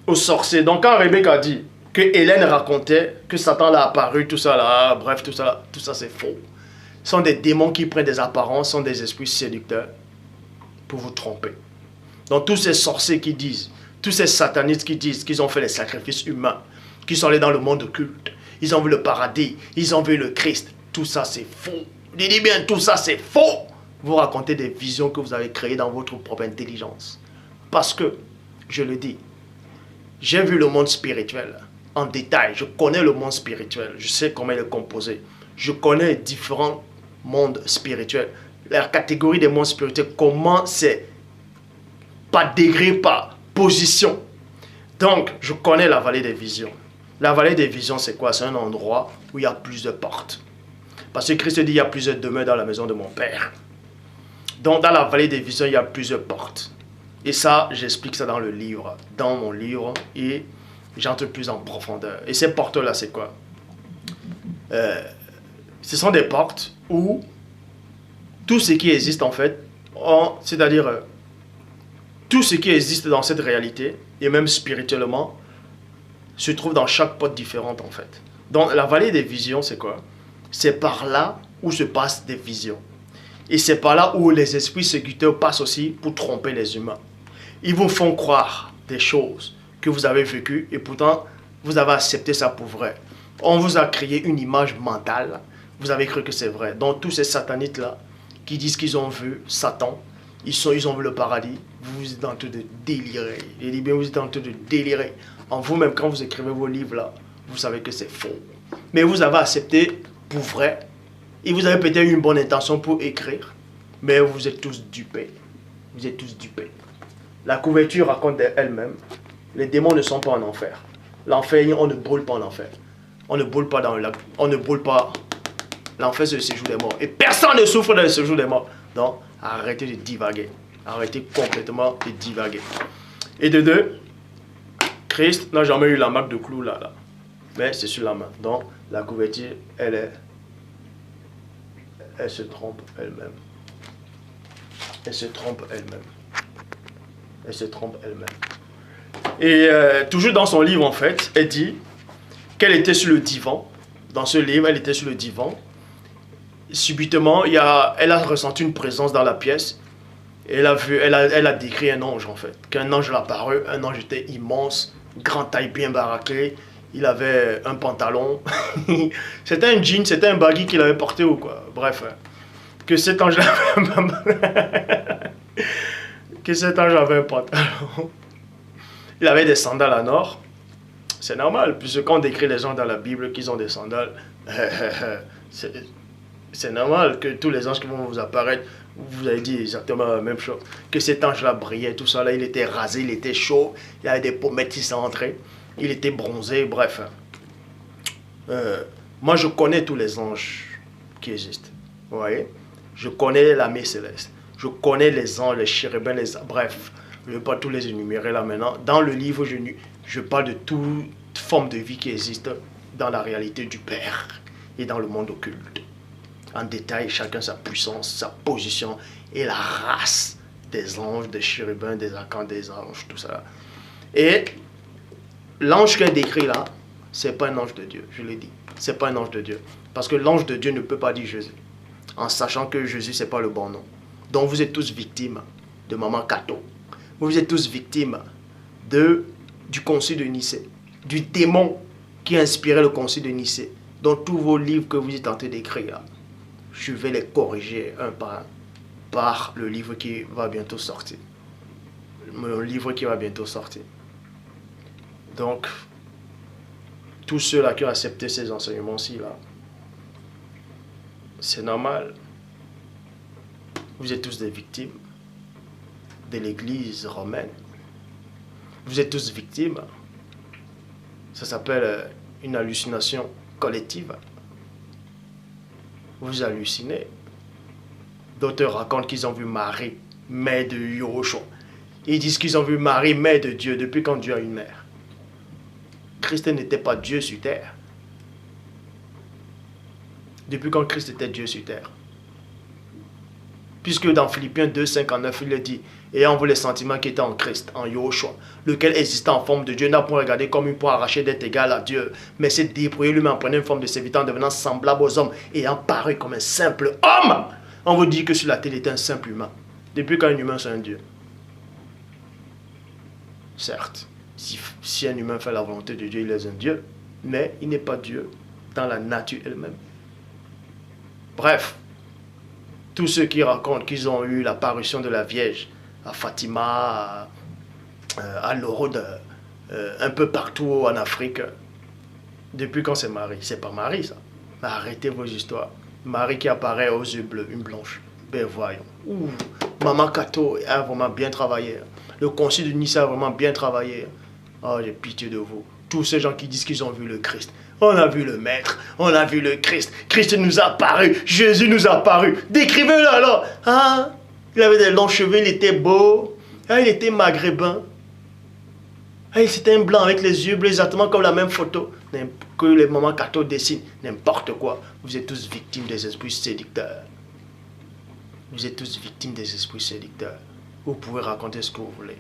Speaker 1: aux sorciers. Donc quand Rebecca dit que Hélène racontait que Satan l'a apparu, tout ça là, bref, tout ça c'est faux. Ce sont des démons qui prennent des apparences, sont des esprits séducteurs pour vous tromper. Donc tous ces sorciers qui disent, tous ces satanistes qui disent qu'ils ont fait les sacrifices humains, qu'ils sont allés dans le monde occulte, ils ont vu le paradis, ils ont vu le Christ, tout ça c'est faux. Je dis bien, tout ça c'est faux. Vous racontez des visions que vous avez créées dans votre propre intelligence. Parce que, je le dis, j'ai vu le monde spirituel en détail. Je connais le monde spirituel. Je sais comment il est composé. Je connais les différents mondes spirituels. La catégorie des mondes spirituels, comment c'est par degré, par position. Donc, je connais la vallée des visions. La vallée des visions, c'est quoi? C'est un endroit où il y a plusieurs portes. Parce que Christ dit, il y a plusieurs demeures dans la maison de mon Père. Donc, dans la vallée des visions, il y a plusieurs portes. Et ça, j'explique ça dans le livre, dans mon livre, et j'entre plus en profondeur. Et ces portes-là, c'est quoi? Ce sont des portes où tout ce qui existe, en fait, c'est-à-dire tout ce qui existe dans cette réalité, et même spirituellement, se trouve dans chaque porte différente, en fait. Donc, la vallée des visions, c'est quoi? C'est par là où se passent des visions. Et c'est par là où les esprits séducteurs passent aussi pour tromper les humains. Ils vous font croire des choses que vous avez vécues et pourtant vous avez accepté ça pour vrai. On vous a créé une image mentale, vous avez cru que c'est vrai. Donc tous ces satanites-là qui disent qu'ils ont vu Satan, ils ont vu le paradis, vous êtes en train de délirer. Je dis bien, vous êtes en train de délirer. En vous-même, quand vous écrivez vos livres-là, vous savez que c'est faux. Mais vous avez accepté pour vrai. Et vous avez peut-être une bonne intention pour écrire. Mais vous êtes tous dupés. Vous êtes tous dupés. La couverture raconte d'elle-même. Les démons ne sont pas en enfer. L'enfer, on ne brûle pas en enfer. On ne brûle pas dans le lac. On ne brûle pas. L'enfer, c'est le séjour des morts. Et personne ne souffre dans le séjour des morts. Donc, arrêtez de divaguer. Arrêtez complètement de divaguer. Et de deux, Christ n'a jamais eu la marque de clou là. Mais c'est sur la main. Donc, la couverture, elle se trompe elle-même. Elle se trompe elle-même. Elle se trompe elle-même. Et toujours dans son livre, en fait, elle dit qu'elle était sur le divan. Dans ce livre, elle était sur le divan. Subitement, elle a ressenti une présence dans la pièce. Elle a décrit un ange, en fait. Qu'un ange l'a apparu. Un ange était immense, grand taille, bien baraqué. Il avait un pantalon. C'était un jean, c'était un baggy qu'il avait porté ou quoi. Bref, que cet ange avait un pantalon. Il avait des sandales en or. C'est normal, puisque quand on décrit les gens dans la Bible qu'ils ont des sandales, c'est normal que tous les anges qui vont vous apparaître, vous avez dit exactement la même chose. Que cet ange-là brillait, tout ça là, il était rasé, il était chaud, il avait des pommettes qui sont entrées, il était bronzé, bref. Moi, je connais tous les anges qui existent, vous voyez. Je connais l'armée céleste, je connais les anges, les chérubins, bref. Je ne vais pas tous les énumérer là maintenant. Dans le livre, je parle de toute forme de vie qui existe dans la réalité du Père et dans le monde occulte. En détail, chacun sa puissance, sa position et la race des anges, des chérubins, des archanges, des anges, tout ça. Et l'ange qu'elle décrit là, ce n'est pas un ange de Dieu, je l'ai dit. Ce n'est pas un ange de Dieu. Parce que l'ange de Dieu ne peut pas dire Jésus, en sachant que Jésus, ce n'est pas le bon nom. Donc vous êtes tous victimes de Maman Kato. Vous êtes tous victimes du concile de Nicée, du démon qui a inspiré le concile de Nicée. Dans tous vos livres que vous êtes en train d'écrire, je vais les corriger un par le livre qui va bientôt sortir. Le livre qui va bientôt sortir. Donc, tous ceux-là qui ont accepté ces enseignements-ci, là, c'est normal. Vous êtes tous des victimes de l'église romaine. Vous êtes tous victimes. Ça s'appelle une hallucination collective. Vous hallucinez. D'autres racontent qu'ils ont vu Marie, mère de Yahushua. Ils disent qu'ils ont vu Marie, mère de Dieu, depuis quand Dieu a une mère. Christ n'était pas Dieu sur terre. Depuis quand Christ était Dieu sur terre. Puisque dans Philippiens 2, 59, il le dit, ayant vous les sentiments qui étaient en Christ, en Yahushua, lequel existant en forme de Dieu n'a point regardé comme une pour arracher d'être égal à Dieu, mais s'est dépouillé lui-même en prenant une forme de serviteur, en devenant semblable aux hommes, et en paru comme un simple homme. On vous dit que sur la terre, il était un simple humain. Depuis quand un humain, c'est un Dieu? Certes, si un humain fait la volonté de Dieu, il est un Dieu, mais il n'est pas Dieu dans la nature elle-même. Bref, tous ceux qui racontent qu'ils ont eu l'apparition de la Vierge à Fatima, à Lourdes, un peu partout en Afrique, depuis quand c'est Marie? C'est pas Marie ça. Arrêtez vos histoires. Marie qui apparaît aux yeux bleus, une blanche. Ben voyons. Ouh, Maman Kato a vraiment bien travaillé. Le concile de Nice a vraiment bien travaillé. Oh, j'ai pitié de vous. Tous ces gens qui disent qu'ils ont vu le Christ. On a vu le Maître, on a vu le Christ. Christ nous a apparu, Jésus nous a apparu. Décrivez-le alors. Ah, Il avait des longs cheveux, il était beau. Ah, il était maghrébin. Ah, c'était un blanc avec les yeux bleus, exactement comme la même photo que les mamans Kato dessinent. N'importe quoi. Vous êtes tous victimes des esprits séducteurs. Vous êtes tous victimes des esprits séducteurs. Vous pouvez raconter ce que vous voulez.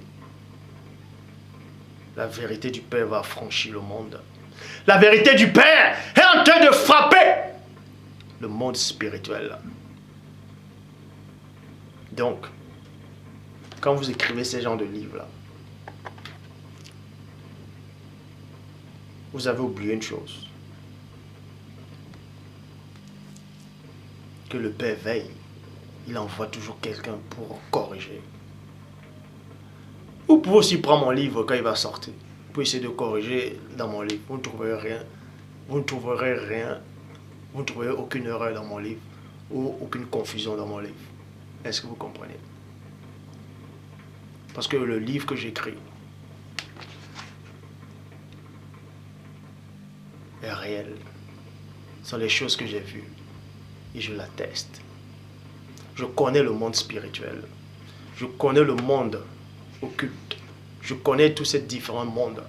Speaker 1: La vérité du Père va franchir le monde. La vérité du Père est en train de frapper le monde spirituel. Donc, quand vous écrivez ces genres de livres-là, vous avez oublié une chose. Que le Père veille. Il envoie toujours quelqu'un pour corriger. Vous pouvez aussi prendre mon livre quand il va sortir. Vous pouvez essayer de corriger dans mon livre. Vous ne trouverez rien. Vous ne trouverez rien. Vous ne trouverez aucune erreur dans mon livre. Ou aucune confusion dans mon livre. Est-ce que vous comprenez? Parce que le livre que j'écris est réel. Ce sont les choses que j'ai vues. Et je l'atteste. Je connais le monde spirituel. Je connais le monde occulte. Je connais tous ces différents mondes.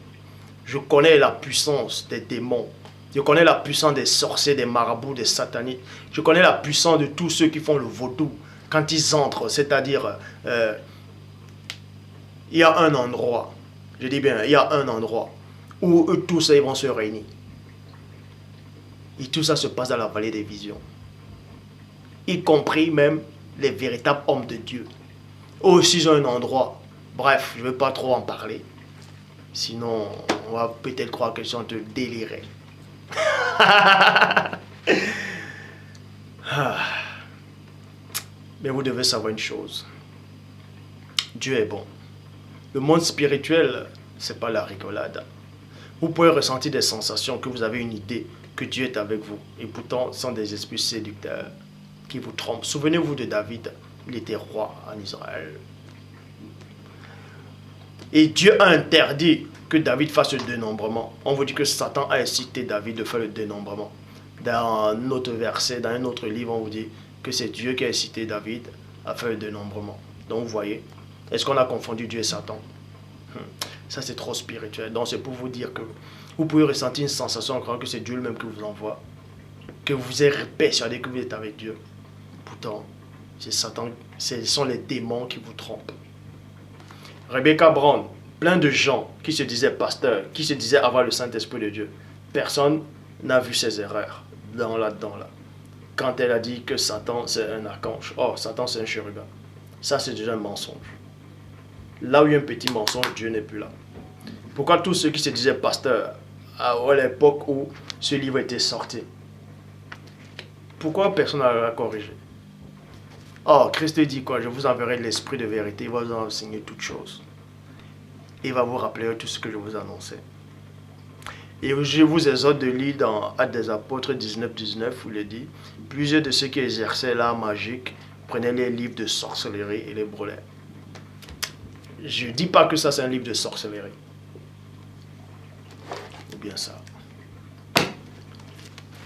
Speaker 1: Je connais la puissance des démons. Je connais la puissance des sorciers, des marabouts, des sataniques. Je connais la puissance de tous ceux qui font le vaudou. Quand ils entrent, c'est-à-dire, il y a un endroit, je dis bien, il y a un endroit où eux tous ils vont se réunir. Et tout ça se passe dans la vallée des visions. Y compris même les véritables hommes de Dieu. Eux aussi ils ont un endroit. Bref, je ne vais pas trop en parler. Sinon, on va peut-être croire qu'ils sont de délirer. Mais vous devez savoir une chose. Dieu est bon. Le monde spirituel, c'est pas la rigolade. Vous pouvez ressentir des sensations, que vous avez une idée que Dieu est avec vous. Et pourtant, ce sont des esprits séducteurs qui vous trompent. Souvenez-vous de David. Il était roi en Israël. Et Dieu a interdit que David fasse le dénombrement. On vous dit que Satan a incité David de faire le dénombrement. Dans un autre verset, dans un autre livre, on vous dit que c'est Dieu qui a incité David à faire le dénombrement. Donc vous voyez, est-ce qu'on a confondu Dieu et Satan? Ça c'est trop spirituel. Donc c'est pour vous dire que vous pouvez ressentir une sensation en croyant que c'est Dieu lui-même qui vous envoie. Que vous êtes persuadé que vous êtes avec Dieu. Pourtant, c'est Satan, ce sont les démons qui vous trompent. Rebecca Brown, plein de gens qui se disaient pasteurs, qui se disaient avoir le Saint-Esprit de Dieu. Personne n'a vu ses erreurs là-dedans. Quand elle a dit que Satan c'est un archange, oh Satan c'est un chérubin. Ça c'est déjà un mensonge. Là où il y a un petit mensonge, Dieu n'est plus là. Pourquoi tous ceux qui se disaient pasteurs à l'époque où ce livre était sorti, pourquoi personne n'a l'a corrigé? Oh, Christ dit quoi? Je vous enverrai l'esprit de vérité, il va vous enseigner toutes choses. Il va vous rappeler tout ce que je vous annonçais. Et je vous exhorte de lire dans Actes des Apôtres 19-19, où il est dit, plusieurs de ceux qui exerçaient l'art magique prenaient les livres de sorcellerie et les brûlaient. Je ne dis pas que ça c'est un livre de sorcellerie. Ou bien ça.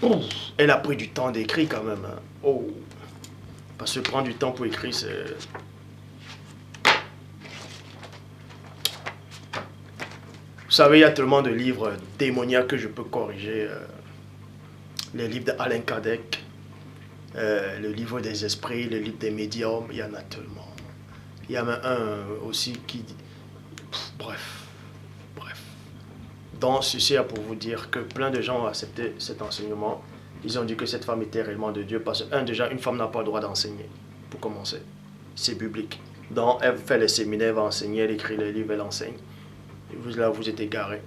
Speaker 1: Oh, elle a pris du temps d'écrire quand même. Hein. Oh. Parce que prendre du temps pour écrire, c'est... Vous savez, il y a tellement de livres démoniaques que je peux corriger. Les livres d'Alain Kardec, le livre des esprits, le livre des médiums, il y en a tellement. Il y en a un aussi qui... Bref. Donc, ceci est pour vous dire que plein de gens ont accepté cet enseignement. Ils ont dit que cette femme était réellement de Dieu. Parce que, déjà, une femme n'a pas le droit d'enseigner, pour commencer. C'est biblique. Donc, elle fait les séminaires, elle va enseigner, elle écrit les livres, elle enseigne. Et vous, là, vous êtes égarés.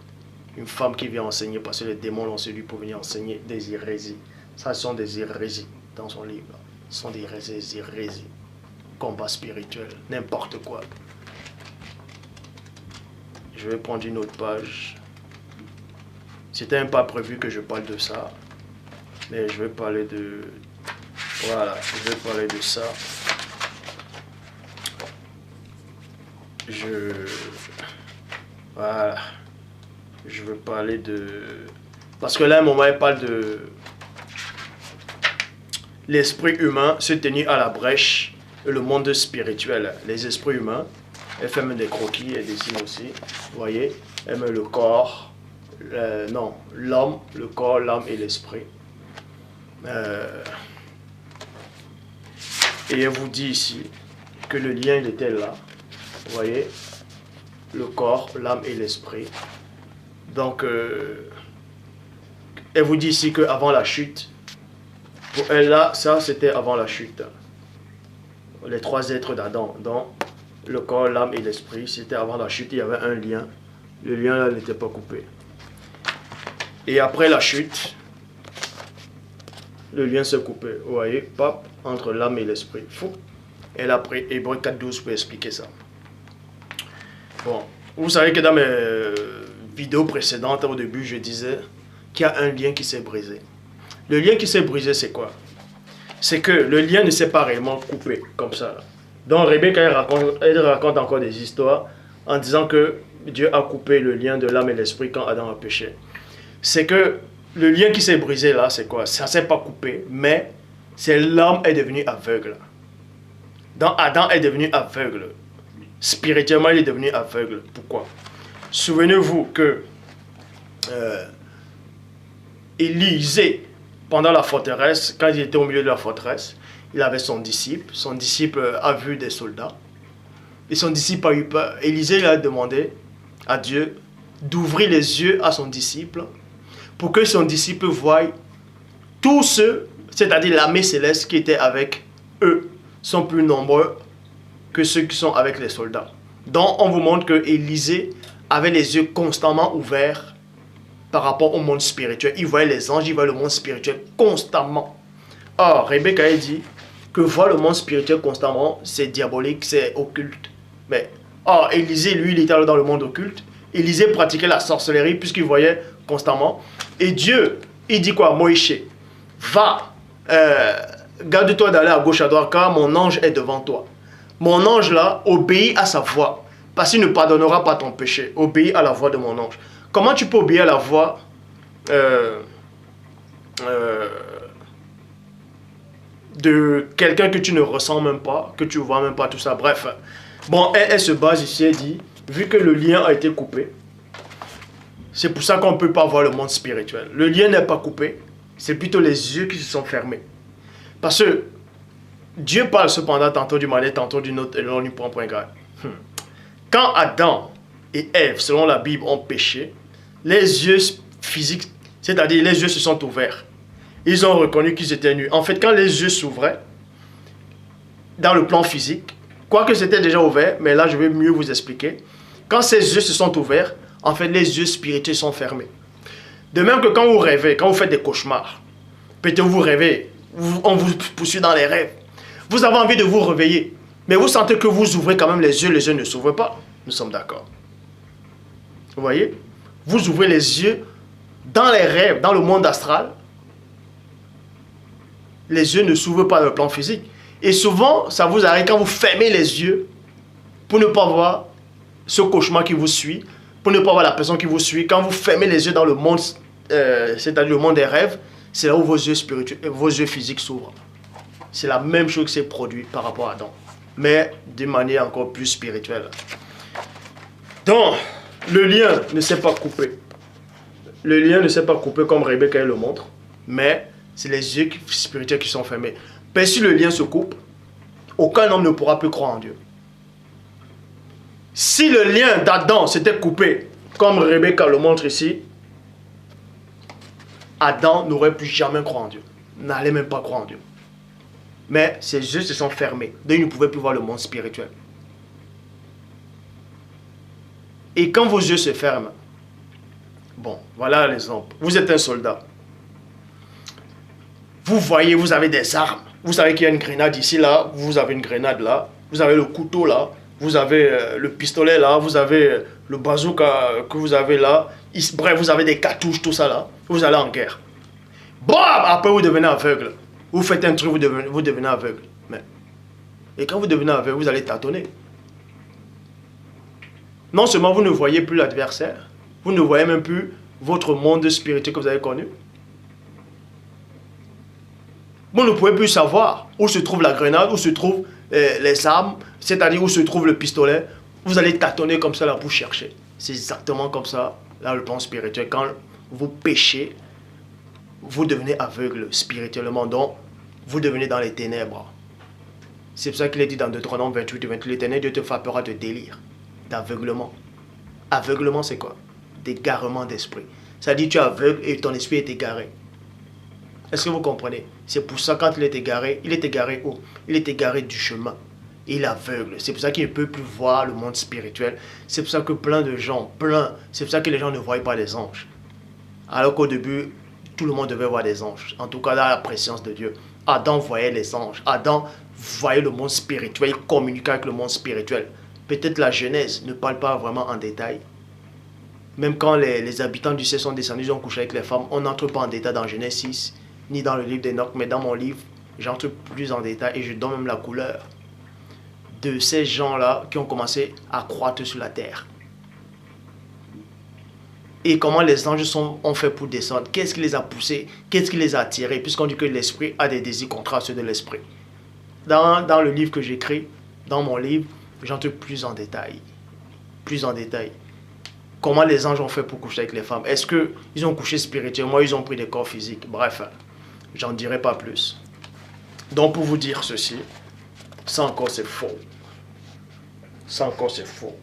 Speaker 1: Une femme qui vient enseigner parce que les démons l'ont séduit pour venir enseigner des hérésies. Ça, ce sont des hérésies dans son livre. Ce sont des hérésies. Combat spirituel, n'importe quoi. Je vais prendre une autre page. C'était même pas prévu que je parle de ça. Mais je vais parler de... Voilà, je vais parler de ça. Voilà. Je veux parler de... Parce que là, à un moment, il parle de... L'esprit humain se tenir à la brèche le monde spirituel, les esprits humains. Elle fait même des croquis, elle dessine aussi. Vous voyez, elle met le corps, non, l'homme, le corps, l'âme et l'esprit. Et elle vous dit ici que le lien il était là. Vous voyez, le corps, l'âme et l'esprit. Donc, elle vous dit ici qu'avant la chute, pour elle là, ça c'était avant la chute. Les trois êtres d'Adam, donc le corps, l'âme et l'esprit, c'était avant la chute, il y avait un lien. Le lien là n'était pas coupé. Et après la chute, le lien s'est coupé. Vous voyez, pop, entre l'âme et l'esprit. Fou. Elle a pris Hébreux 4.12 pour expliquer ça. Bon, vous savez que dans mes vidéos précédentes, au début, je disais qu'il y a un lien qui s'est brisé. Le lien qui s'est brisé, c'est quoi? C'est que le lien ne s'est pas réellement coupé, comme ça. Donc Rebecca, elle raconte encore des histoires en disant que Dieu a coupé le lien de l'âme et l'esprit quand Adam a péché. C'est que le lien qui s'est brisé là, c'est quoi? Ça ne s'est pas coupé, mais c'est l'homme est devenu aveugle. Donc Adam est devenu aveugle. Spirituellement, il est devenu aveugle. Pourquoi? Souvenez-vous que Élisée, pendant la forteresse, quand il était au milieu de la forteresse, il avait son disciple. Son disciple a vu des soldats. Et son disciple a eu peur. Élisée a demandé à Dieu d'ouvrir les yeux à son disciple pour que son disciple voie tous ceux, c'est-à-dire l'armée céleste qui était avec eux, sont plus nombreux que ceux qui sont avec les soldats. Donc on vous montre que Élisée avait les yeux constamment ouverts par rapport au monde spirituel. Il voyait les anges, il voyait le monde spirituel constamment. Or, Rebecca a dit que voir le monde spirituel constamment, c'est diabolique, c'est occulte. Mais, or, Élisée, lui, il était dans le monde occulte. Élisée pratiquait la sorcellerie puisqu'il voyait constamment. Et Dieu, il dit quoi? Moïse, va, garde-toi d'aller à gauche, à droite, car mon ange est devant toi. Mon ange là, obéit à sa voix, parce qu'il ne pardonnera pas ton péché. Obéis à la voix de mon ange. Comment tu peux obéir à la voix de quelqu'un que tu ne ressens même pas, que tu ne vois même pas, tout ça? Bref. Bon, elle se base ici, elle dit, vu que le lien a été coupé, c'est pour ça qu'on ne peut pas voir le monde spirituel. Le lien n'est pas coupé, c'est plutôt les yeux qui se sont fermés. Parce que Dieu parle cependant tantôt du mal et tantôt d'une autre, et l'on n'y prend point garde. Quand Adam et Ève, selon la Bible, ont péché, les yeux physiques, c'est-à-dire les yeux se sont ouverts. Ils ont reconnu qu'ils étaient nus. En fait, quand les yeux s'ouvraient, dans le plan physique, quoique c'était déjà ouvert, mais là je vais mieux vous expliquer. Quand ces yeux se sont ouverts, en fait les yeux spirituels sont fermés. De même que quand vous rêvez, quand vous faites des cauchemars, peut-être vous rêvez, on vous poursuit dans les rêves. Vous avez envie de vous réveiller, mais vous sentez que vous ouvrez quand même les yeux ne s'ouvrent pas. Nous sommes d'accord. Vous voyez? Vous ouvrez les yeux dans les rêves, dans le monde astral. Les yeux ne s'ouvrent pas dans le plan physique. Et souvent, ça vous arrive quand vous fermez les yeux pour ne pas voir ce cauchemar qui vous suit, pour ne pas voir la personne qui vous suit. Quand vous fermez les yeux dans le monde, c'est-à-dire le monde des rêves, c'est là où vos yeux spirituels, vos yeux physiques s'ouvrent. C'est la même chose qui s'est produite par rapport à Adam, mais de manière encore plus spirituelle. Donc, le lien ne s'est pas coupé. Le lien ne s'est pas coupé comme Rebecca le montre, mais c'est les yeux spirituels qui sont fermés. Mais si le lien se coupe, aucun homme ne pourra plus croire en Dieu. Si le lien d'Adam s'était coupé, comme Rebecca le montre ici, Adam n'aurait plus jamais cru en Dieu. N'allait même pas croire en Dieu. Mais ses yeux se sont fermés. Donc il ne pouvait plus voir le monde spirituel. Et quand vos yeux se ferment, bon, voilà l'exemple. Vous êtes un soldat. Vous voyez, vous avez des armes. Vous savez qu'il y a une grenade ici, là. Vous avez une grenade là. Vous avez le couteau là. Vous avez le pistolet là. Vous avez le bazooka que vous avez là. Bref, vous avez des cartouches, tout ça là. Vous allez en guerre. Bam! Après, vous devenez aveugle. Vous faites un truc, vous devenez aveugle. Et quand vous devenez aveugle, vous allez tâtonner. Non seulement vous ne voyez plus l'adversaire, vous ne voyez même plus votre monde spirituel que vous avez connu. Vous ne pouvez plus savoir où se trouve la grenade, où se trouve les armes, c'est-à-dire où se trouve le pistolet, vous allez tâtonner comme ça là pour chercher. C'est exactement comme ça, là, le plan spirituel. Quand vous péchez, vous devenez aveugle spirituellement, donc vous devenez dans les ténèbres. C'est pour ça qu'il est dit dans Deutéronome 28 et 28, l'Éternel Dieu te frappera de délire, d'aveuglement. Aveuglement, c'est quoi? D'égarement d'esprit. Ça dit tu es aveugle et ton esprit est égaré. Est-ce que vous comprenez? C'est pour ça quand il est égaré où? Il est égaré du chemin. Il est aveugle. C'est pour ça qu'il ne peut plus voir le monde spirituel. C'est pour ça que plein de gens, c'est pour ça que les gens ne voient pas les anges. Alors qu'au début, tout le monde devait voir des anges. En tout cas, dans la présence de Dieu. Adam voyait les anges. Adam voyait le monde spirituel. Il communiquait avec le monde spirituel. Peut-être la Genèse ne parle pas vraiment en détail. Même quand les habitants du ciel sont descendus, ils ont couché avec les femmes, on n'entre pas en détail dans Genèse 6, ni dans le livre d'Enoch, mais dans mon livre, j'entre plus en détail et je donne même la couleur de ces gens-là qui ont commencé à croître sur la terre. Et comment les anges ont fait pour descendre. Qu'est-ce qui les a poussés? Qu'est-ce qui les a attirés? Puisqu'on dit que l'esprit a des désirs contraires à ceux de l'esprit. Dans le livre que j'écris, dans mon livre, j'entre plus en détail. Plus en détail. Comment les anges ont fait pour coucher avec les femmes? Est-ce qu'ils ont couché spirituellement? Ils ont pris des corps physiques? Bref, j'en dirai pas plus. Donc pour vous dire ceci, ça encore c'est faux. Ça encore c'est faux.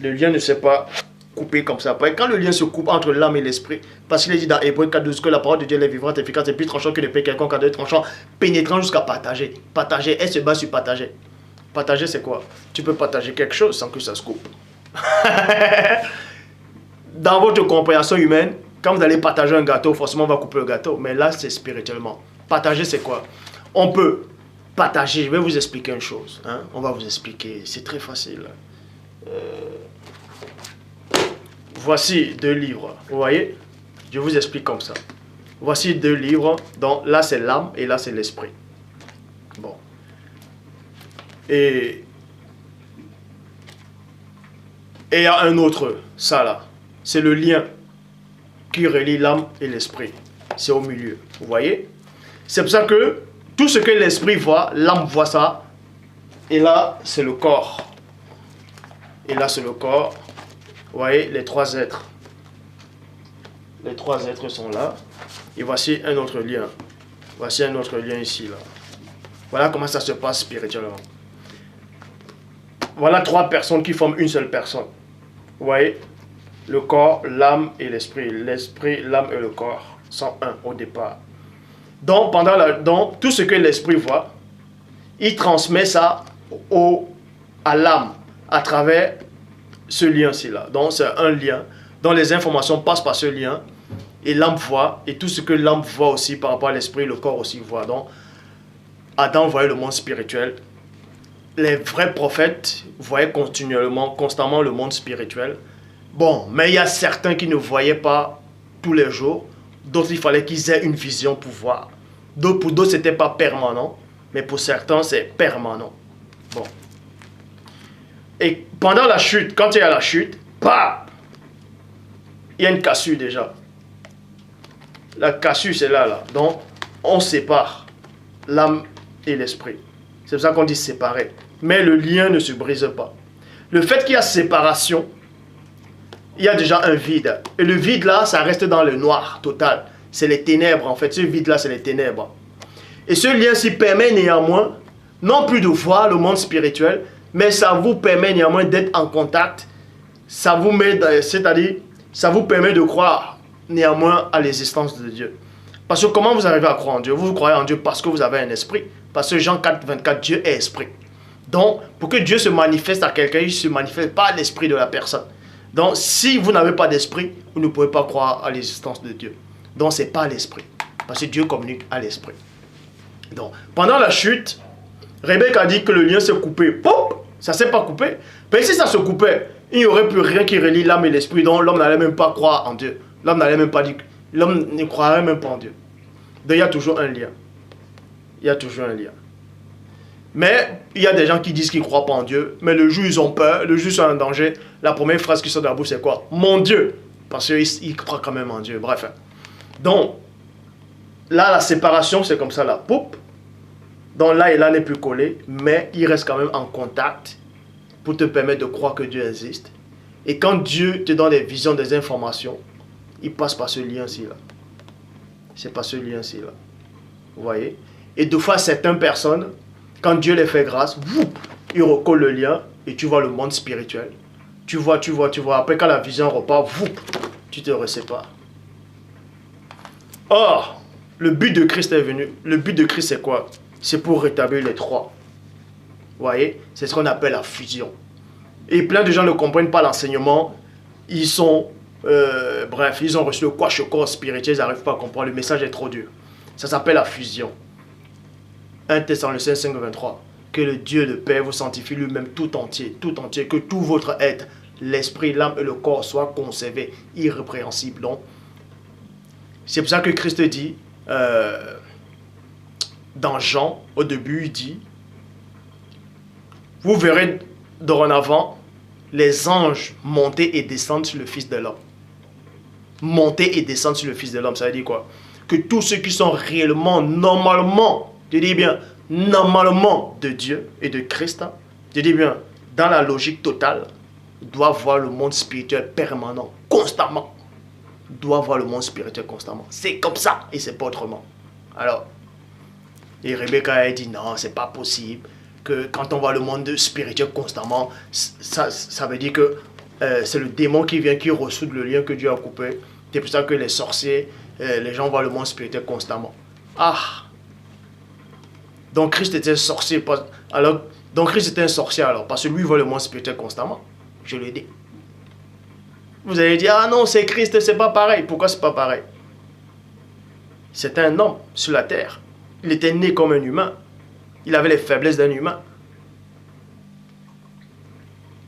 Speaker 1: Le lien ne s'est pas coupé comme ça. Après, quand le lien se coupe entre l'âme et l'esprit, parce qu'il est dit dans Hébreux 4:12 que la parole de Dieu est vivante, efficace et plus tranchante que l'épée quelconque à deux tranchants, pénétrant jusqu'à partager. Partager, elle se base sur partager. Partager c'est quoi? Tu peux partager quelque chose sans que ça se coupe. Dans votre compréhension humaine, quand vous allez partager un gâteau, forcément on va couper le gâteau. Mais là, c'est spirituellement. Partager, c'est quoi? On peut partager. Je vais vous expliquer une chose. Hein? On va vous expliquer. C'est très facile. Voici 2 livres. Vous voyez? Je vous explique comme ça. Voici 2 livres. Donc là, c'est l'âme et là, c'est l'esprit. Bon. Et il y a un autre, ça là. C'est le lien qui relie l'âme et l'esprit. C'est au milieu. Vous voyez? C'est pour ça que tout ce que l'esprit voit, l'âme voit ça. Et là, c'est le corps. Et là, c'est le corps. Vous voyez, les 3 êtres. Les 3 êtres sont là. Et voici un autre lien. Voici un autre lien ici, là. Voilà comment ça se passe spirituellement. Voilà 3 personnes qui forment une seule personne. Vous voyez? Le corps, l'âme et l'esprit. L'esprit, l'âme et le corps sont un au départ. Donc, donc tout ce que l'esprit voit, il transmet ça à l'âme à travers ce lien-ci là. Donc, c'est un lien dont les informations passent par ce lien et l'âme voit. Et tout ce que l'âme voit aussi par rapport à l'esprit, le corps aussi voit. Donc, Adam voyait le monde spirituel. Les vrais prophètes voyaient constamment le monde spirituel. Bon, mais il y a certains qui ne voyaient pas tous les jours. D'autres, il fallait qu'ils aient une vision pour voir. Pour d'autres, ce n'était pas permanent. Mais pour certains, c'est permanent. Bon. Et pendant la chute, quand il y a la chute, bah, il y a une cassure déjà. La cassure, c'est là. Donc, on sépare l'âme et l'esprit. C'est pour ça qu'on dit séparer. Mais le lien ne se brise pas. Le fait qu'il y a séparation, il y a déjà un vide. Et le vide là, ça reste dans le noir total. C'est les ténèbres en fait. Ce vide là, c'est les ténèbres. Et ce lien s'y permet néanmoins, non plus de voir le monde spirituel, mais ça vous permet néanmoins d'être en contact. Ça vous met, c'est-à-dire, ça vous permet de croire néanmoins à l'existence de Dieu. Parce que comment vous arrivez à croire en Dieu? Vous croyez en Dieu parce que vous avez un esprit. Parce que Jean 4, 24, Dieu est esprit. Donc, pour que Dieu se manifeste à quelqu'un, il se manifeste par l'esprit de la personne. Donc, si vous n'avez pas d'esprit, vous ne pouvez pas croire à l'existence de Dieu. Donc, ce n'est pas l'esprit. Parce que Dieu communique à l'esprit. Donc, pendant la chute, Rebecca a dit que le lien s'est coupé. Pop! Ça ne s'est pas coupé. Mais si ça se coupait, il n'y aurait plus rien qui relie l'âme et l'esprit. Donc, l'homme n'allait même pas croire en Dieu. L'homme n'allait même pas dire. L'homme ne croirait même pas en Dieu. Donc, il y a toujours un lien. Il y a toujours un lien. Mais il y a des gens qui disent qu'ils ne croient pas en Dieu, mais le jour où ils ont peur, le jour où ils sont en danger, la première phrase qui sort de la bouche, c'est quoi? Mon Dieu! Parce qu'ils croient quand même en Dieu. Bref. Donc, là, la séparation, c'est comme ça, là. Poup! Donc là et là n'est plus collé, mais il reste quand même en contact pour te permettre de croire que Dieu existe. Et quand Dieu te donne des visions, des informations, il passe par ce lien-ci là. C'est par ce lien-ci là. Vous voyez? Et deux fois, certaines personnes, quand Dieu les fait grâce, ils recollent le lien et tu vois le monde spirituel. Tu vois. Après, quand la vision repart, tu te resépares. Or, le but de Christ est venu. Le but de Christ, c'est quoi? C'est pour rétablir les trois. Vous voyez? C'est ce qu'on appelle la fusion. Et plein de gens ne comprennent pas l'enseignement. Ils sont... bref, ils ont reçu le quash-corps spirituel. Ils n'arrivent pas à comprendre. Le message est trop dur. Ça s'appelle la fusion. 1 Thessaloniciens 5, 23. Que le Dieu de paix vous sanctifie lui-même tout entier. Que tout votre être, l'esprit, l'âme et le corps soient conservés irrépréhensibles. Donc, c'est pour ça que Christ dit, dans Jean, au début, il dit, vous verrez dorénavant les anges monter et descendre sur le Fils de l'homme. Monter et descendre sur le Fils de l'homme, ça veut dire quoi? Que tous ceux qui sont réellement, normalement, je dis bien, normalement de Dieu et de Christ, hein, je dis bien, dans la logique totale, doivent voir le monde spirituel permanent, constamment. Doivent voir le monde spirituel constamment. C'est comme ça et c'est pas autrement. Alors, et Rebecca a dit non, c'est pas possible. Que quand on voit le monde spirituel constamment, ça veut dire que c'est le démon qui vient, qui ressoude le lien que Dieu a coupé. C'est pour ça que les sorciers, les gens voient le monde spirituel constamment. Ah! Donc Christ était un sorcier. Donc Christ était un sorcier alors, parce que lui voit le monde spirituel constamment. Je le dis. Vous allez dire, ah non, c'est Christ, c'est pas pareil. Pourquoi c'est pas pareil? C'était un homme sur la terre. Il était né comme un humain. Il avait les faiblesses d'un humain.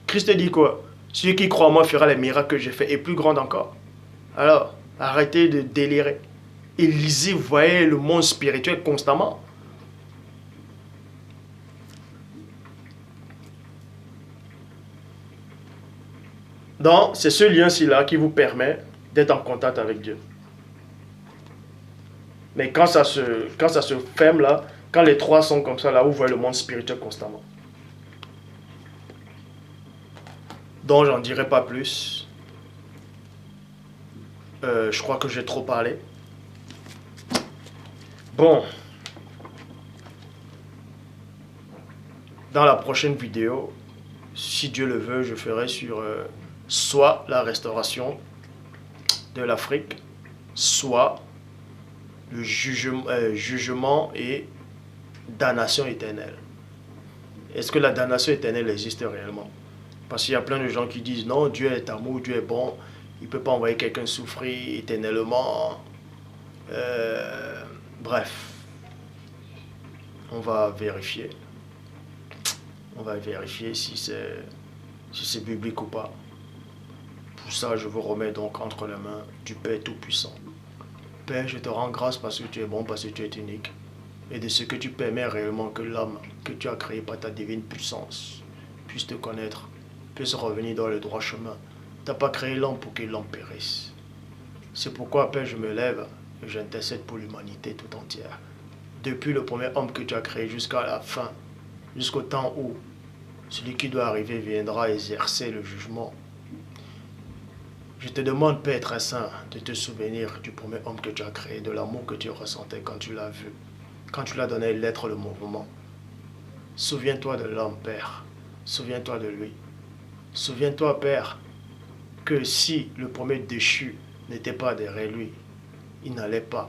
Speaker 1: Christ dit quoi? Celui qui croit en moi fera les miracles que j'ai faits et plus grands encore. Alors, arrêtez de délirer. Et lisez, vous voyez le monde spirituel constamment. Donc, c'est ce lien-ci là qui vous permet d'être en contact avec Dieu. Mais quand ça se ferme là, quand les trois sont comme ça là, vous voyez le monde spirituel constamment. Donc, j'en dirai pas plus. Je crois que j'ai trop parlé. Bon. Dans la prochaine vidéo, si Dieu le veut, je ferai sur soit la restauration de l'Afrique, soit le jugement et damnation éternelle. Est-ce que la damnation éternelle existe réellement? Parce qu'il y a plein de gens qui disent non, Dieu est amour, Dieu est bon, il ne peut pas envoyer quelqu'un souffrir éternellement. Bref, on va vérifier. On va vérifier si c'est biblique ou pas. Pour ça, je vous remets donc entre les mains du Père Tout-Puissant. Père, je te rends grâce parce que tu es bon, parce que tu es unique. Et de ce que tu permets réellement que l'homme que tu as créé par ta divine puissance puisse te connaître, puisse revenir dans le droit chemin. Tu n'as pas créé l'homme pour que l'homme périsse. C'est pourquoi, Père, je me lève et j'intercède pour l'humanité tout entière. Depuis le premier homme que tu as créé jusqu'à la fin, jusqu'au temps où celui qui doit arriver viendra exercer le jugement. Je te demande, Père très saint, de te souvenir du premier homme que tu as créé, de l'amour que tu ressentais quand tu l'as vu, quand tu l'as donné l'être, le mouvement. Souviens-toi de l'homme, Père. Souviens-toi de lui. Souviens-toi, Père, que si le premier déchu n'était pas derrière lui, il n'allait pas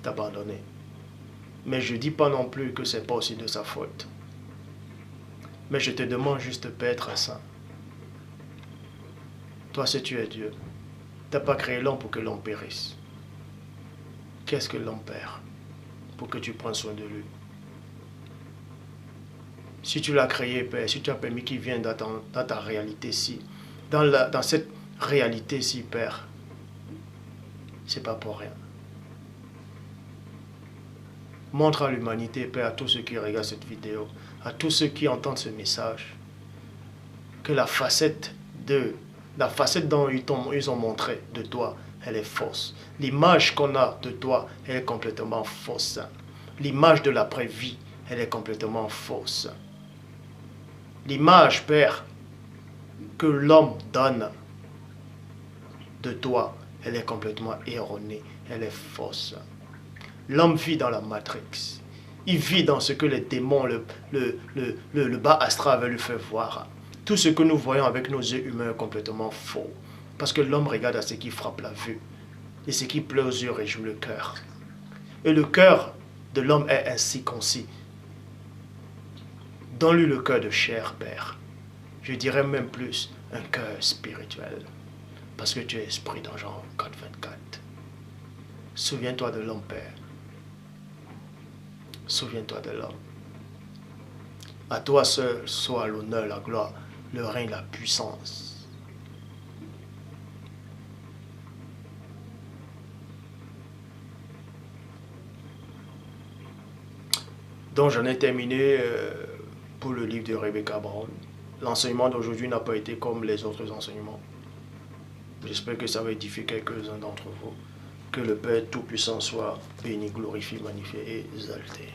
Speaker 1: t'abandonner. Mais je ne dis pas non plus que ce n'est pas aussi de sa faute. Mais je te demande juste, Père très saint, toi, si tu es Dieu, tu n'as pas créé l'homme pour que l'homme périsse. Qu'est-ce que l'homme perd pour que tu prennes soin de lui? Si tu l'as créé, Père, si tu as permis qu'il vienne dans ta réalité-ci, dans cette réalité-ci, Père, c'est pas pour rien. Montre à l'humanité, Père, à tous ceux qui regardent cette vidéo, à tous ceux qui entendent ce message, que la facette dont ils ont montré de toi, elle est fausse. L'image qu'on a de toi, elle est complètement fausse. l'image de l'après-vie, elle est complètement fausse. L'image, Père, que l'homme donne de toi, elle est complètement erronée, elle est fausse. L'homme vit dans la matrix. Il vit dans ce que les démons, le bas astral veut lui faire voir. Tout ce que nous voyons avec nos yeux humains est complètement faux. Parce que l'homme regarde à ce qui frappe la vue. Et ce qui plaît aux yeux réjouit le cœur. Et le cœur de l'homme est ainsi concis. Donne-lui le cœur de chair, Père. Je dirais même plus, un cœur spirituel. Parce que tu es esprit dans Jean 4,24. Souviens-toi de l'homme, Père. Souviens-toi de l'homme. À toi seul soit l'honneur, la gloire, le règne, la puissance. Donc j'en ai terminé pour le livre de Rebecca Brown. L'enseignement d'aujourd'hui n'a pas été comme les autres enseignements. J'espère que ça va édifier quelques-uns d'entre vous. Que le Père Tout-Puissant soit béni, glorifié, magnifié et exalté.